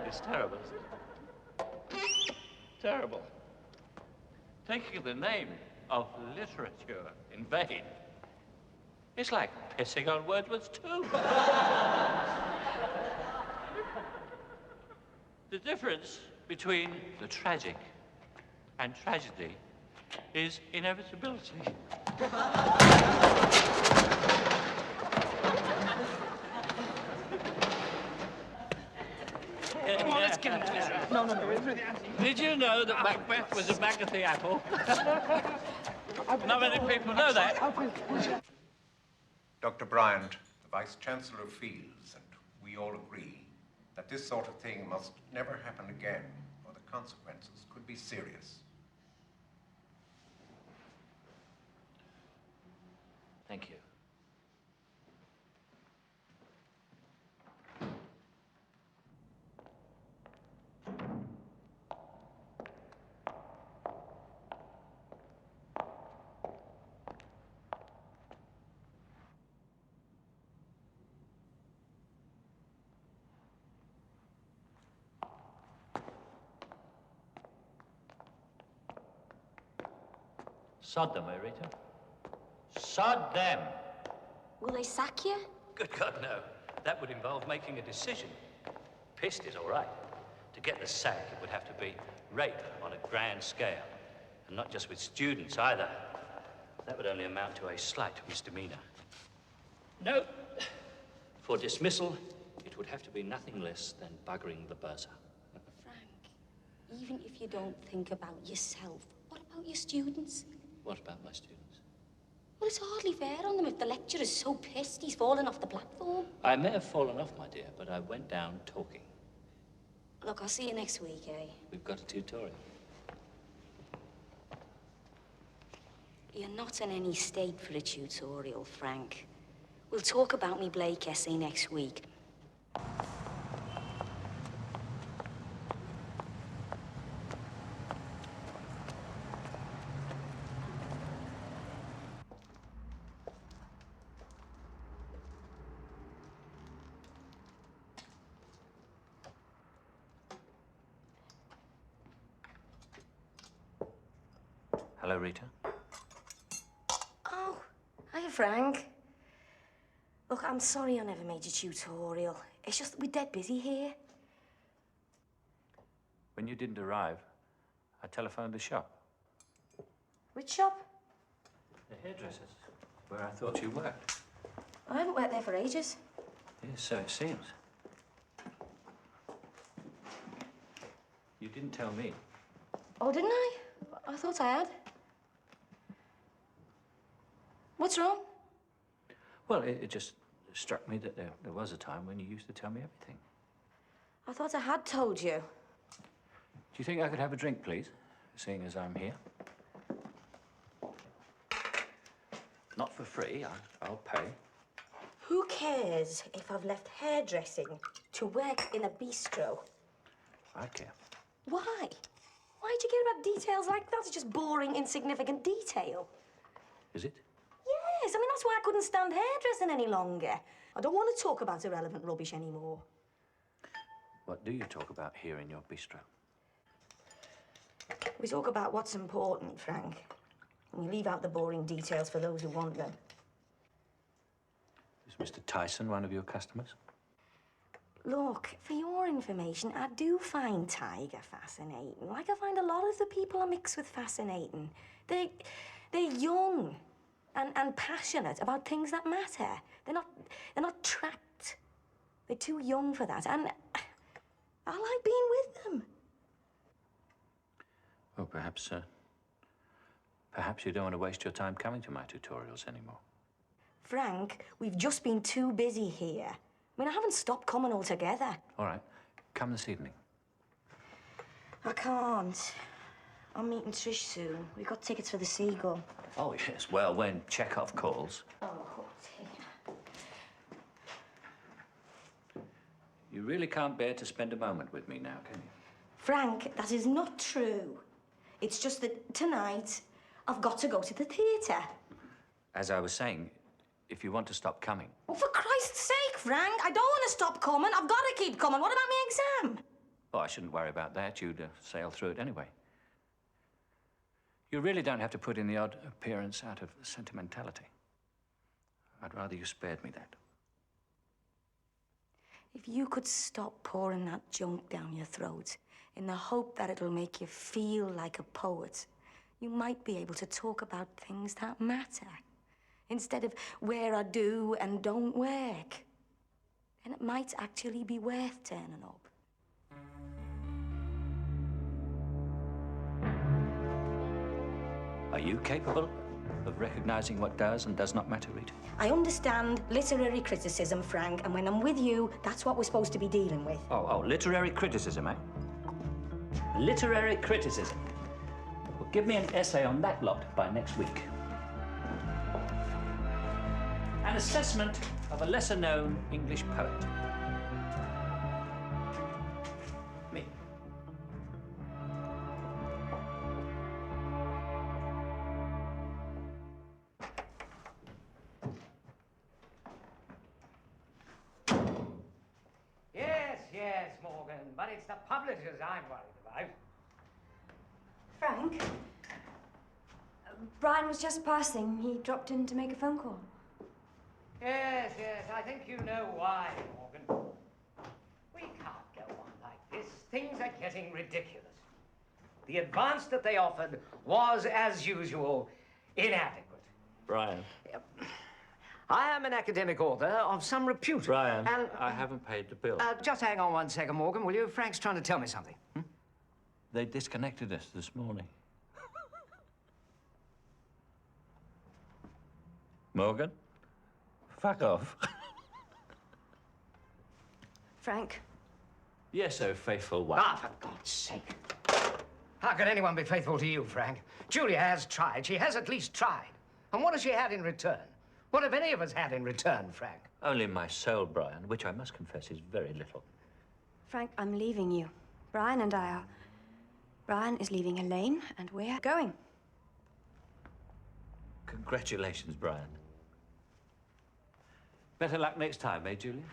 It's terrible, isn't it? Terrible. Taking the name of literature in vain. It's like pissing on Wordsworth's tomb. The difference between the tragic and tragedy is inevitability. Come on, let's get into this. No. Did you know that Macbeth was a Bagathy apple? Not many people know that. Dr. Bryant, the Vice-Chancellor feels, and we all agree, that this sort of thing must never happen again, or the consequences could be serious. Thank you. Sod them, eh, Rita? Sod them. Will they sack you? Good God, no. That would involve making a decision. Pissed is all right. To get the sack, it would have to be rape on a grand scale. And not just with students, either. That would only amount to a slight misdemeanor. No. For dismissal, it would have to be nothing less than buggering the bursar. Frank, even if you don't think about yourself, what about your students? What about my students? Well, it's hardly fair on them if the lecturer's so pissed he's fallen off the platform. I may have fallen off, my dear, but I went down talking. Look, I'll see you next week, eh? We've got a tutorial. You're not in any state for a tutorial, Frank. We'll talk about me Blake essay next week. Hello, Rita. Oh, hiya, Frank. Look, I'm sorry I never made your tutorial. It's just that we're dead busy here. When you didn't arrive, I telephoned the shop. Which shop? The hairdressers, where I thought you worked. I haven't worked there for ages. Yes, so it seems. You didn't tell me. Oh, didn't I? I thought I had. What's wrong? Well, it just struck me that there was a time when you used to tell me everything. I thought I had told you. Do you think I could have a drink, please, seeing as I'm here? Not for free. I'll pay. Who cares if I've left hairdressing to work in a bistro? I care. Why? Why'd you care about details like that? It's just boring, insignificant detail. Is it? Yes, I mean, that's why I couldn't stand hairdressing any longer. I don't want to talk about irrelevant rubbish anymore. What do you talk about here in your bistro? We talk about what's important, Frank. And we leave out the boring details for those who want them. Is Mr. Tyson one of your customers? Look, for your information, I do find Tiger fascinating. Like I find a lot of the people I mix with fascinating. They're young and passionate about things that matter. They're not trapped. They're too young for that, and I like being with them. Well, perhaps you don't want to waste your time coming to my tutorials anymore. Frank, we've just been too busy here. I mean, I haven't stopped coming altogether. All right, come this evening. I can't. I'm meeting Trish soon. We've got tickets for the Seagull. Oh, yes. Well, when Chekhov calls. Oh, dear. You really can't bear to spend a moment with me now, can you? Frank, that is not true. It's just that tonight I've got to go to the theatre. As I was saying, if you want to stop coming. Well, for Christ's sake, Frank, I don't want to stop coming. I've got to keep coming. What about my exam? Oh, I shouldn't worry about that. You'd sail through it anyway. You really don't have to put in the odd appearance out of sentimentality. I'd rather you spared me that. If you could stop pouring that junk down your throat in the hope that it'll make you feel like a poet, you might be able to talk about things that matter instead of where I do and don't work. Then it might actually be worth turning up. Are you capable of recognizing what does and does not matter, Rita? I understand literary criticism, Frank, and when I'm with you, that's what we're supposed to be dealing with. Oh, literary criticism, eh? Literary criticism. Well, give me an essay on that lot by next week. An assessment of a lesser-known English poet. Me. Yes, Morgan, but it's the publishers I'm worried about. Frank? Brian was just passing. He dropped in to make a phone call. Yes, I think you know why, Morgan. We can't go on like this. Things are getting ridiculous. The advance that they offered was, as usual, inadequate. Brian. I am an academic author of some repute. Brian, and, I haven't paid the bill. just hang on 1 second, Morgan, will you? Frank's trying to tell me something. They disconnected us this morning. Morgan? Fuck off. Frank, Yes, oh faithful one. Ah, for God's sake. How can anyone be faithful to you, Frank? Julia has tried. She has at least tried. And what has she had in return? What have any of us had in return, Frank? Only my soul, Brian, which I must confess is very little. Frank, I'm leaving you. Brian and I are. Brian is leaving Elaine, and we're going. Congratulations, Brian. Better luck next time, eh, Julia?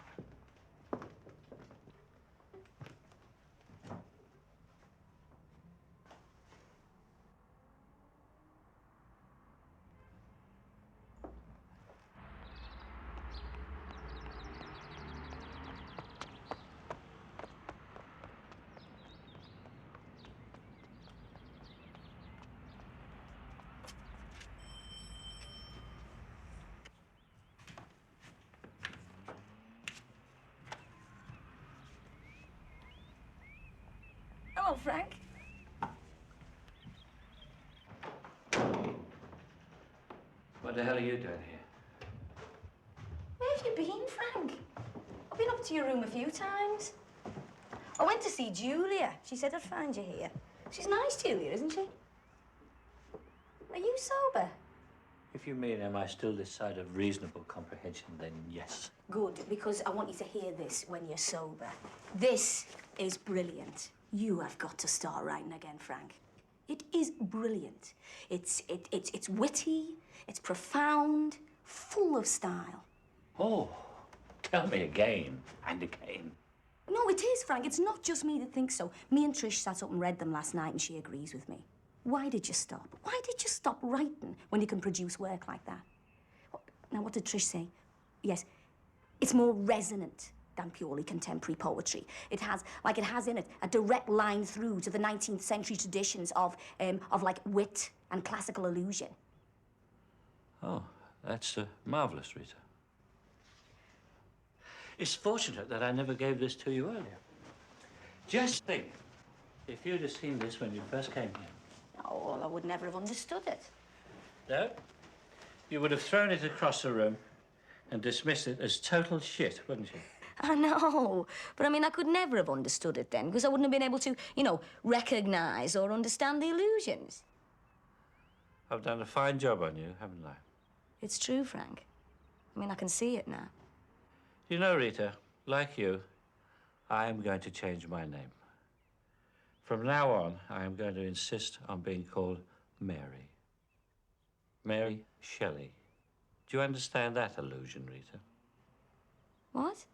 Hello, Frank. What the hell are you doing here? Where have you been, Frank? I've been up to your room a few times. I went to see Julia. She said I'd find you here. She's nice, Julia, isn't she? Are you sober? If you mean, am I still this side of reasonable comprehension, then yes. Good, because I want you to hear this when you're sober. This is brilliant. You have got to start writing again, Frank. It is brilliant. It's witty, it's profound, full of style. Oh, tell me again and again. No, it is, Frank. It's not just me that thinks so. Me and Trish sat up and read them last night, and she agrees with me. Why did you stop? Why did you stop writing when you can produce work like that? Now, what did Trish say? Yes, it's more resonant than purely contemporary poetry. It has in it a direct line through to the 19th century traditions of like wit and classical allusion. Oh, that's marvelous, Rita. It's fortunate that I never gave this to you earlier. Just think, if you'd have seen this when you first came here. Oh, well, I would never have understood it. No? You would have thrown it across the room and dismissed it as total shit, wouldn't you? I know, but I mean, I could never have understood it then, because I wouldn't have been able to, you know, recognise or understand the allusions. I've done a fine job on you, haven't I? It's true, Frank. I mean, I can see it now. You know, Rita, like you, I am going to change my name. From now on, I am going to insist on being called Mary. Mary Shelley. Do you understand that allusion, Rita? What?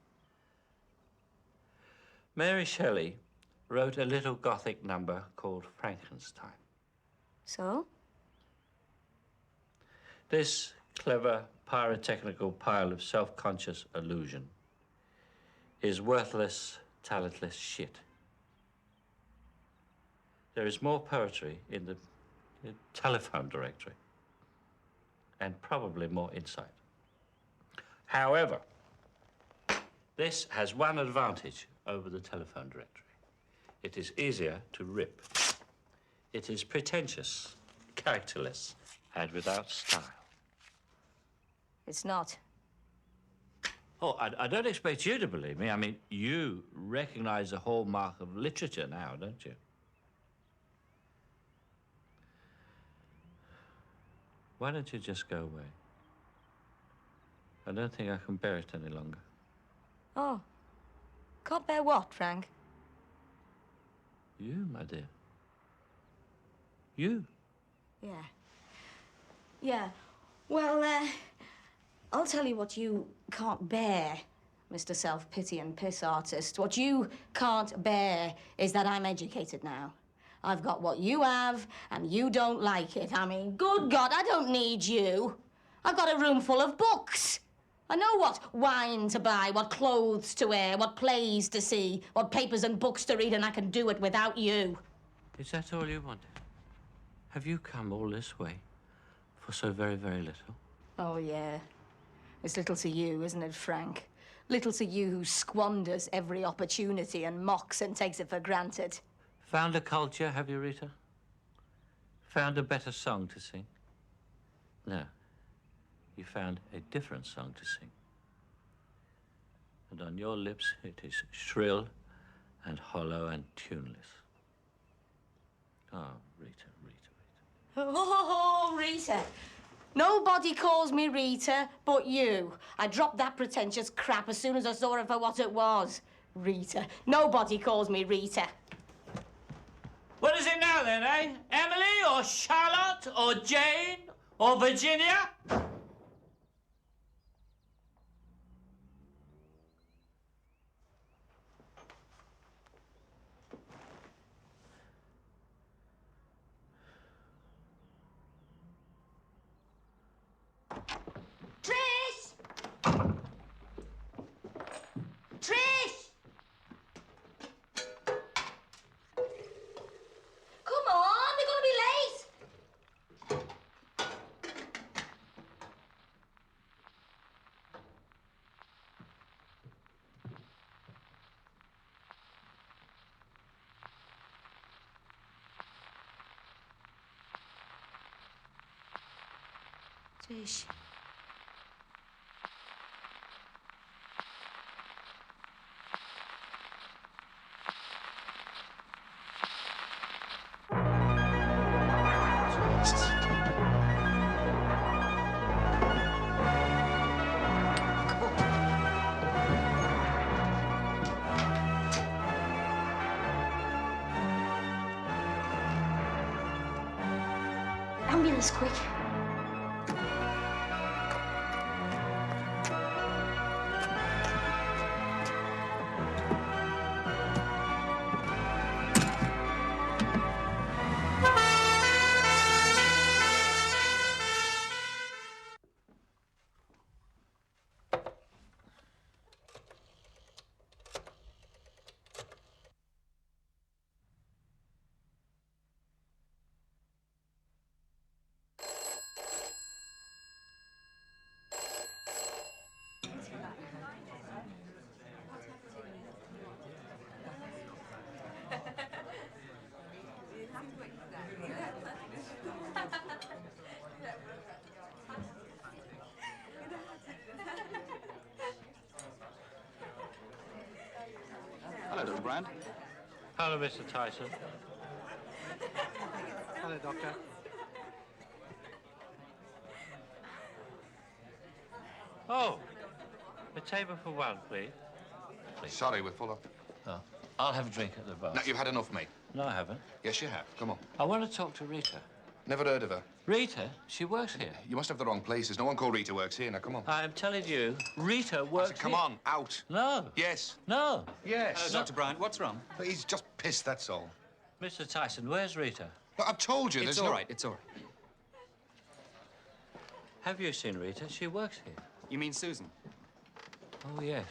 Mary Shelley wrote a little Gothic number called Frankenstein. So? This clever pyrotechnical pile of self-conscious illusion is worthless, talentless shit. There is more poetry in the telephone directory, and probably more insight. However, this has one advantage over the telephone directory. It is easier to rip. It is pretentious, characterless, and without style. It's not. Oh, I don't expect you to believe me. I mean, you recognize the hallmark of literature now, don't you? Why don't you just go away? I don't think I can bear it any longer. Oh. Can't bear what, Frank? You, my dear. You. Yeah. Yeah. Well, I'll tell you what you can't bear, Mr. Self-Pity and Piss Artist. What you can't bear is that I'm educated now. I've got what you have, and you don't like it. I mean, good God, I don't need you. I've got a room full of books. I know what wine to buy, what clothes to wear, what plays to see, what papers and books to read, and I can do it without you. Is that all you wanted? Have you come all this way for so very, very little? Oh, yeah. It's little to you, isn't it, Frank? Little to you who squanders every opportunity and mocks and takes it for granted. Found a culture, have you, Rita? Found a better song to sing? No. You found a different song to sing. And on your lips, it is shrill and hollow and tuneless. Oh, Rita, Rita, Rita. Oh, Rita. Nobody calls me Rita but you. I dropped that pretentious crap as soon as I saw her for what it was. Rita. Nobody calls me Rita. What is it now, then, eh? Emily, or Charlotte, or Jane, or Virginia? Trish! Trish! Come on, they're going to be late. Trish. Ambulance, quick. Hello, Dr. Brand. Hello, Mr. Tyson. Hello, Doctor. Oh, a table for one, please. Sorry, we're full up. Oh, I'll have a drink at the bar. No, you've had enough, mate. No, I haven't. Yes, you have. Come on. I want to talk to Rita. Never heard of her. Rita? She works here. You must have the wrong places. No one called Rita works here. Now, come on. I'm telling you, Rita works Come here. on, out. No. Yes. No. Yes. Hello, Dr. Bryant. What's wrong? He's just pissed, that's all. Mr. Tyson, where's Rita? But I've told you, It's there's all no... right. It's all right. Have you seen Rita? She works here. You mean Susan? Oh, yes.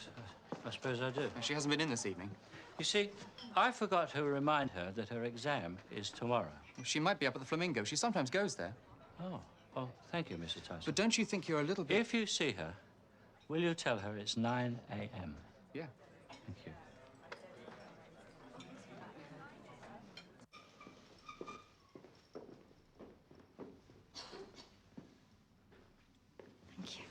I suppose I do. She hasn't been in this evening. You see, I forgot to remind her that her exam is tomorrow. She might be up at the Flamingo. She sometimes goes there. Oh, well, thank you, Mr. Tyson. But don't you think you're a little bit... If you see her, will you tell her it's 9 a.m.? Yeah. Thank you. Thank you.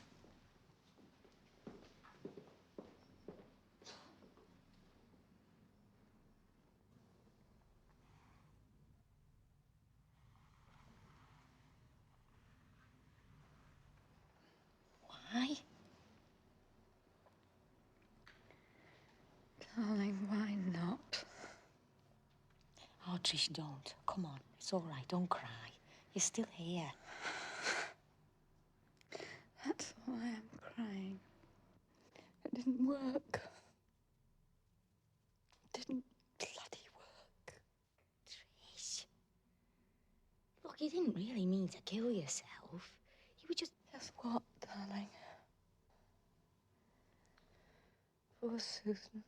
Why? Darling, why not? Oh, Trish, don't. Come on. It's all right. Don't cry. You're still here. That's why I'm crying. It didn't work. It didn't bloody work. Trish. Look, you didn't really mean to kill yourself. You were just... Just what, darling? Poor Susan.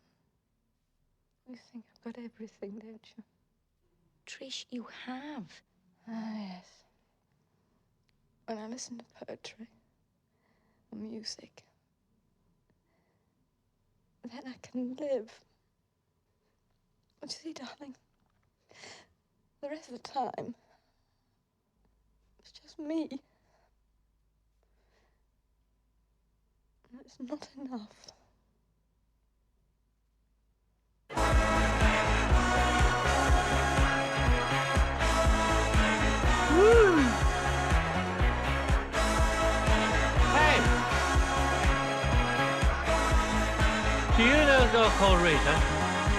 You think I've got everything, don't you? Trish, you have. Ah, yes. When I listen to poetry or music, then I can live. But you see, darling, the rest of the time, it's just me. And it's not enough. Rita.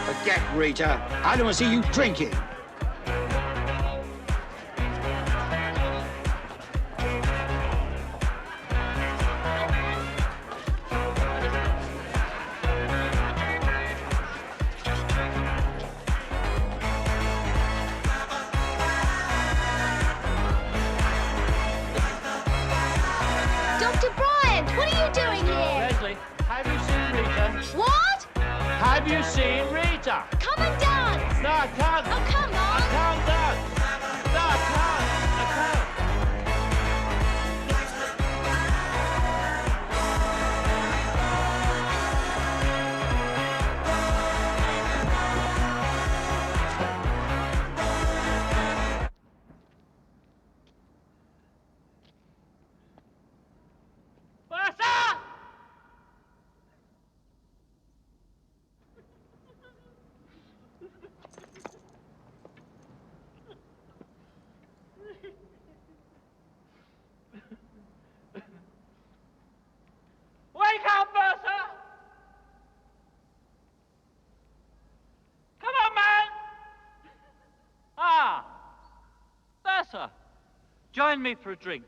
Forget Rita. I don't want to see you drinking. Dr. Bryant, what are you doing here? Leslie, have you seen Rita? What? Have you seen Rita? Come and dance. No, I can't. Oh, come on. I can't dance. No, I can't. I can't. Bertha! Wake up, Bertha! Come on, man! Ah, Bertha, join me for a drink.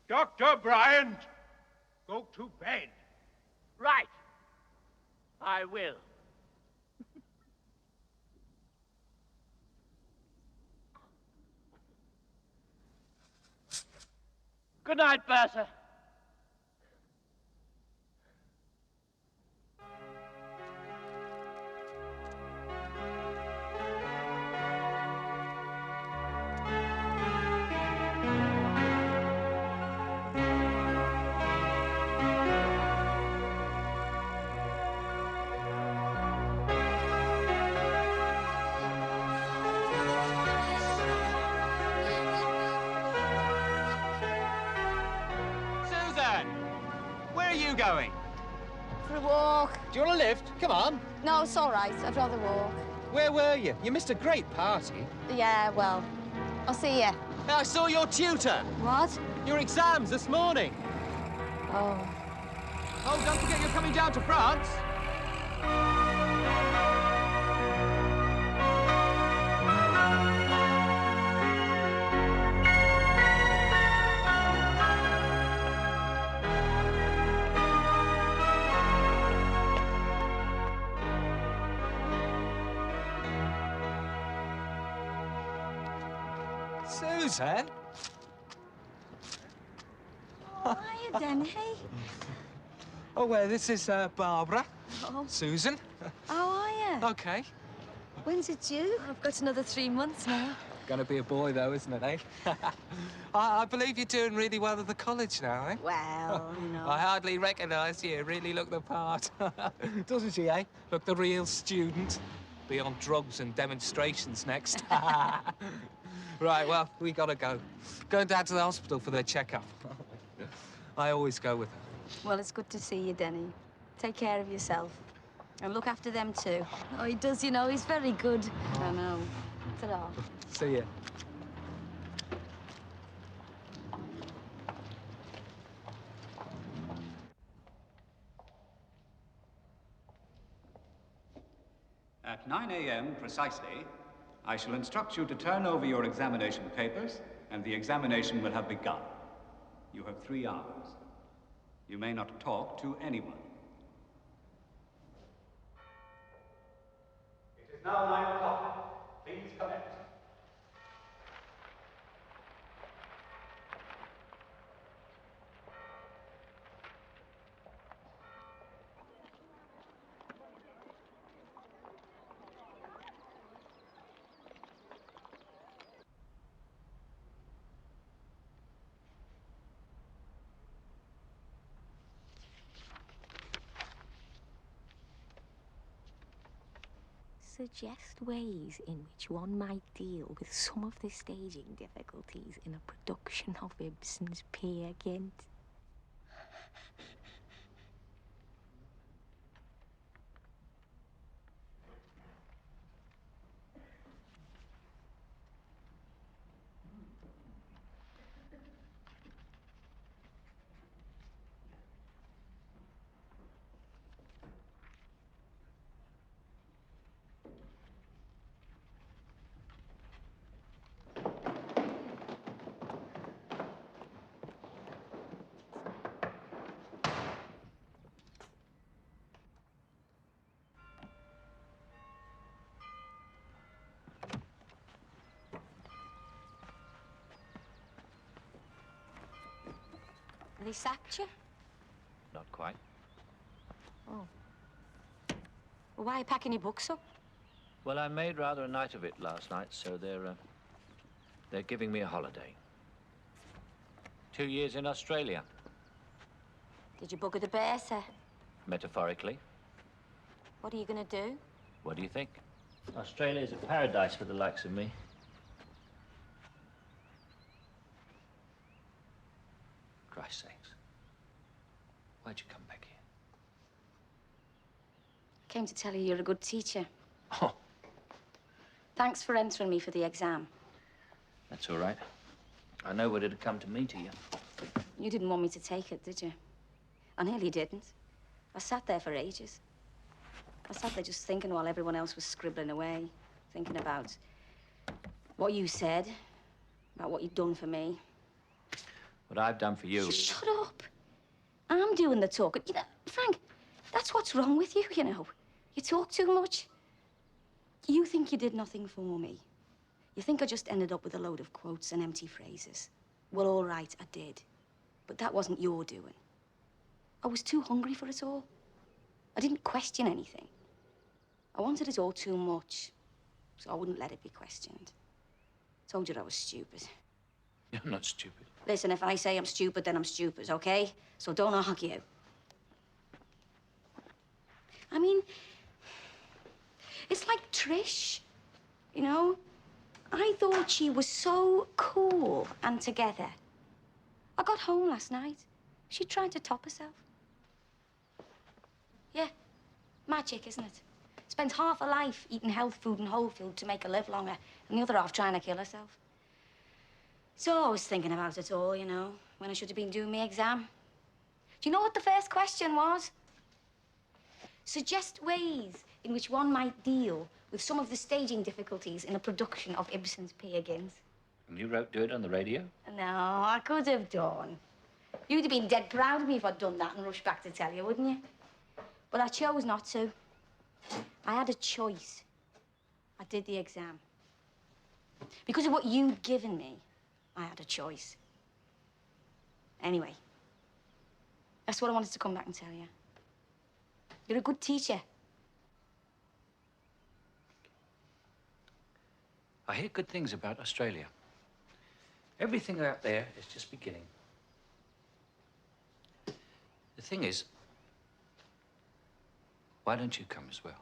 Dr. Bryant, go to bed. Right. I will. Good night, Bertha. Susan! Where are you going? For a walk. Do you want a lift? Come on. No, it's all right. I'd rather walk. Where were you? You missed a great party. Yeah, well, I'll see you. I saw your tutor. What? Your exams this morning. Oh. Oh, don't forget you're coming down to France. Susan? Oh, hiya, Denny. Oh, well, this is Barbara. Oh. Susan. How are you? Okay. When's it due? I've got another 3 months now. Gonna be a boy, though, isn't it, eh? I believe you're doing really well at the college now, eh? Well, you know. I hardly recognise you. Really look the part. Doesn't she, eh? Look the real student. Be on drugs and demonstrations next. Right, well, we gotta go. Going down to the hospital for their checkup. I always go with her. Well, it's good to see you, Denny. Take care of yourself. And look after them, too. Oh, he does, you know. He's very good. I know. Ta-ra. See ya. At 9 a.m. precisely, I shall instruct you to turn over your examination papers, and the examination will have begun. You have 3 hours. You may not talk to anyone. It is now 9 o'clock. Please commence. Suggest ways in which one might deal with some of the staging difficulties in a production of Ibsen's Peer Gynt. They sacked you? Not quite. Oh. Well, why are you packing your books up? Well, I made rather a night of it last night, so they're giving me a holiday. 2 years in Australia. Did you bugger the bear, sir? Metaphorically. What are you going to do? What do you think? Australia is a paradise for the likes of me. Christ's sakes. Why'd you come back here? I came to tell you you're a good teacher. Oh. Thanks for entering me for the exam. That's all right. I know what it'd come to me to you. You didn't want me to take it, did you? I nearly didn't. I sat there for ages. I sat there just thinking while everyone else was scribbling away, thinking about what you said, about what you'd done for me. What I've done for you... Shut up. I'm doing the talking. You know, Frank, that's what's wrong with you, you know. You talk too much. You think you did nothing for me. You think I just ended up with a load of quotes and empty phrases. Well, all right, I did. But that wasn't your doing. I was too hungry for it all. I didn't question anything. I wanted it all too much, so I wouldn't let it be questioned. Told you I was stupid. You're not stupid. Listen, if I say I'm stupid, then I'm stupid, okay? So don't argue. I mean, it's like Trish, you know? I thought she was so cool and together. I got home last night. She tried to top herself. Yeah, magic, isn't it? Spent half her life eating health food and whole food to make her live longer, and the other half trying to kill herself. So I was thinking about it all, you know, when I should have been doing my exam. Do you know what the first question was? Suggest ways in which one might deal with some of the staging difficulties in a production of Ibsen's Peer Gynt. And you wrote Do It on the radio? No, I could have done. You'd have been dead proud of me if I'd done that and rushed back to tell you, wouldn't you? But I chose not to. I had a choice. I did the exam. Because of what you'd given me, I had a choice. Anyway, that's what I wanted to come back and tell you. You're a good teacher. I hear good things about Australia. Everything out there is just beginning. The thing is, why don't you come as well?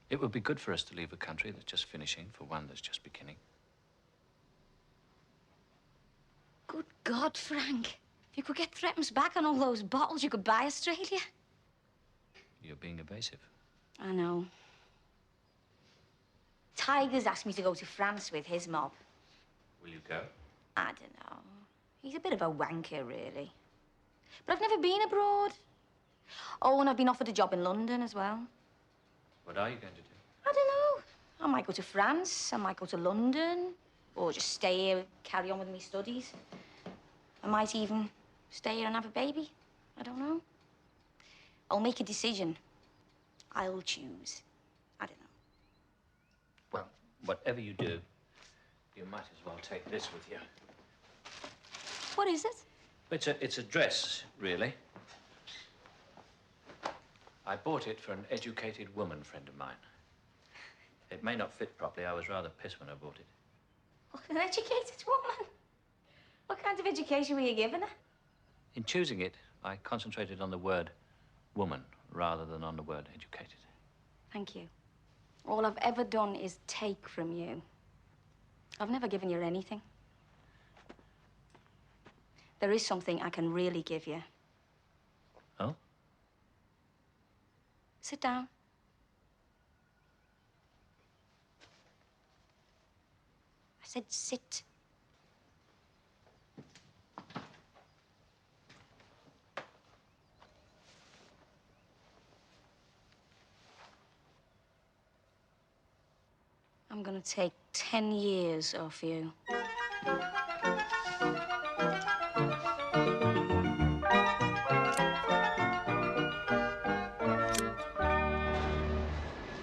It would be good for us to leave a country that's just finishing for one that's just beginning. Good God, Frank. If you could get threepence back on all those bottles, you could buy Australia. You're being evasive. I know. Tiger's asked me to go to France with his mob. Will you go? I don't know. He's a bit of a wanker, really. But I've never been abroad. Oh, and I've been offered a job in London as well. What are you going to do? I don't know. I might go to France, I might go to London, or just stay here, carry on with my studies. I might even stay here and have a baby. I don't know. I'll make a decision. I'll choose. I don't know. Well, whatever you do, you might as well take this with you. What is it? It's a dress, really. I bought it for an educated woman friend of mine. It may not fit properly. I was rather pissed when I bought it. Oh, an educated woman? What kind of education were you giving her? In choosing it, I concentrated on the word woman rather than on the word educated. Thank you. All I've ever done is take from you. I've never given you anything. There is something I can really give you. Oh? Sit down. I said sit. I'm gonna take 10 years off you.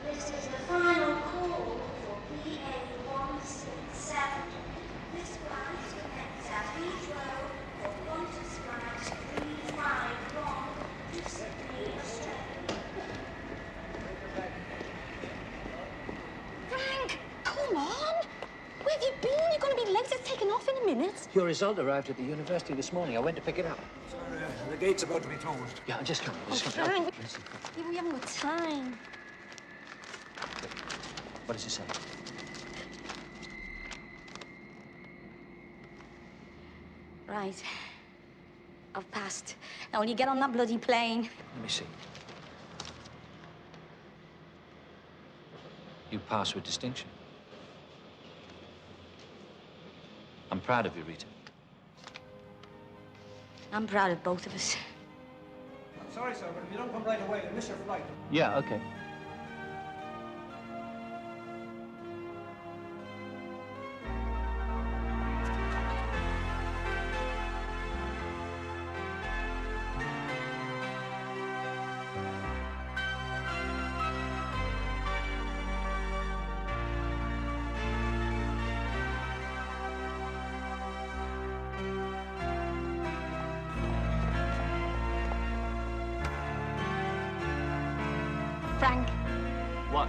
This is the final call for BA 167. Your result arrived at the university this morning. I went to pick it up. Sir, the gate's about to be closed. Yeah, I'm just coming. Oh, Frank. Yeah, we haven't got time. What does it say? Right. I've passed. Now, when you get on that bloody plane... Let me see. You passed with distinction. I'm proud of you, Rita. I'm proud of both of us. I'm sorry, sir, but if you don't come right away, you'll miss your flight. Yeah, okay. Frank, What?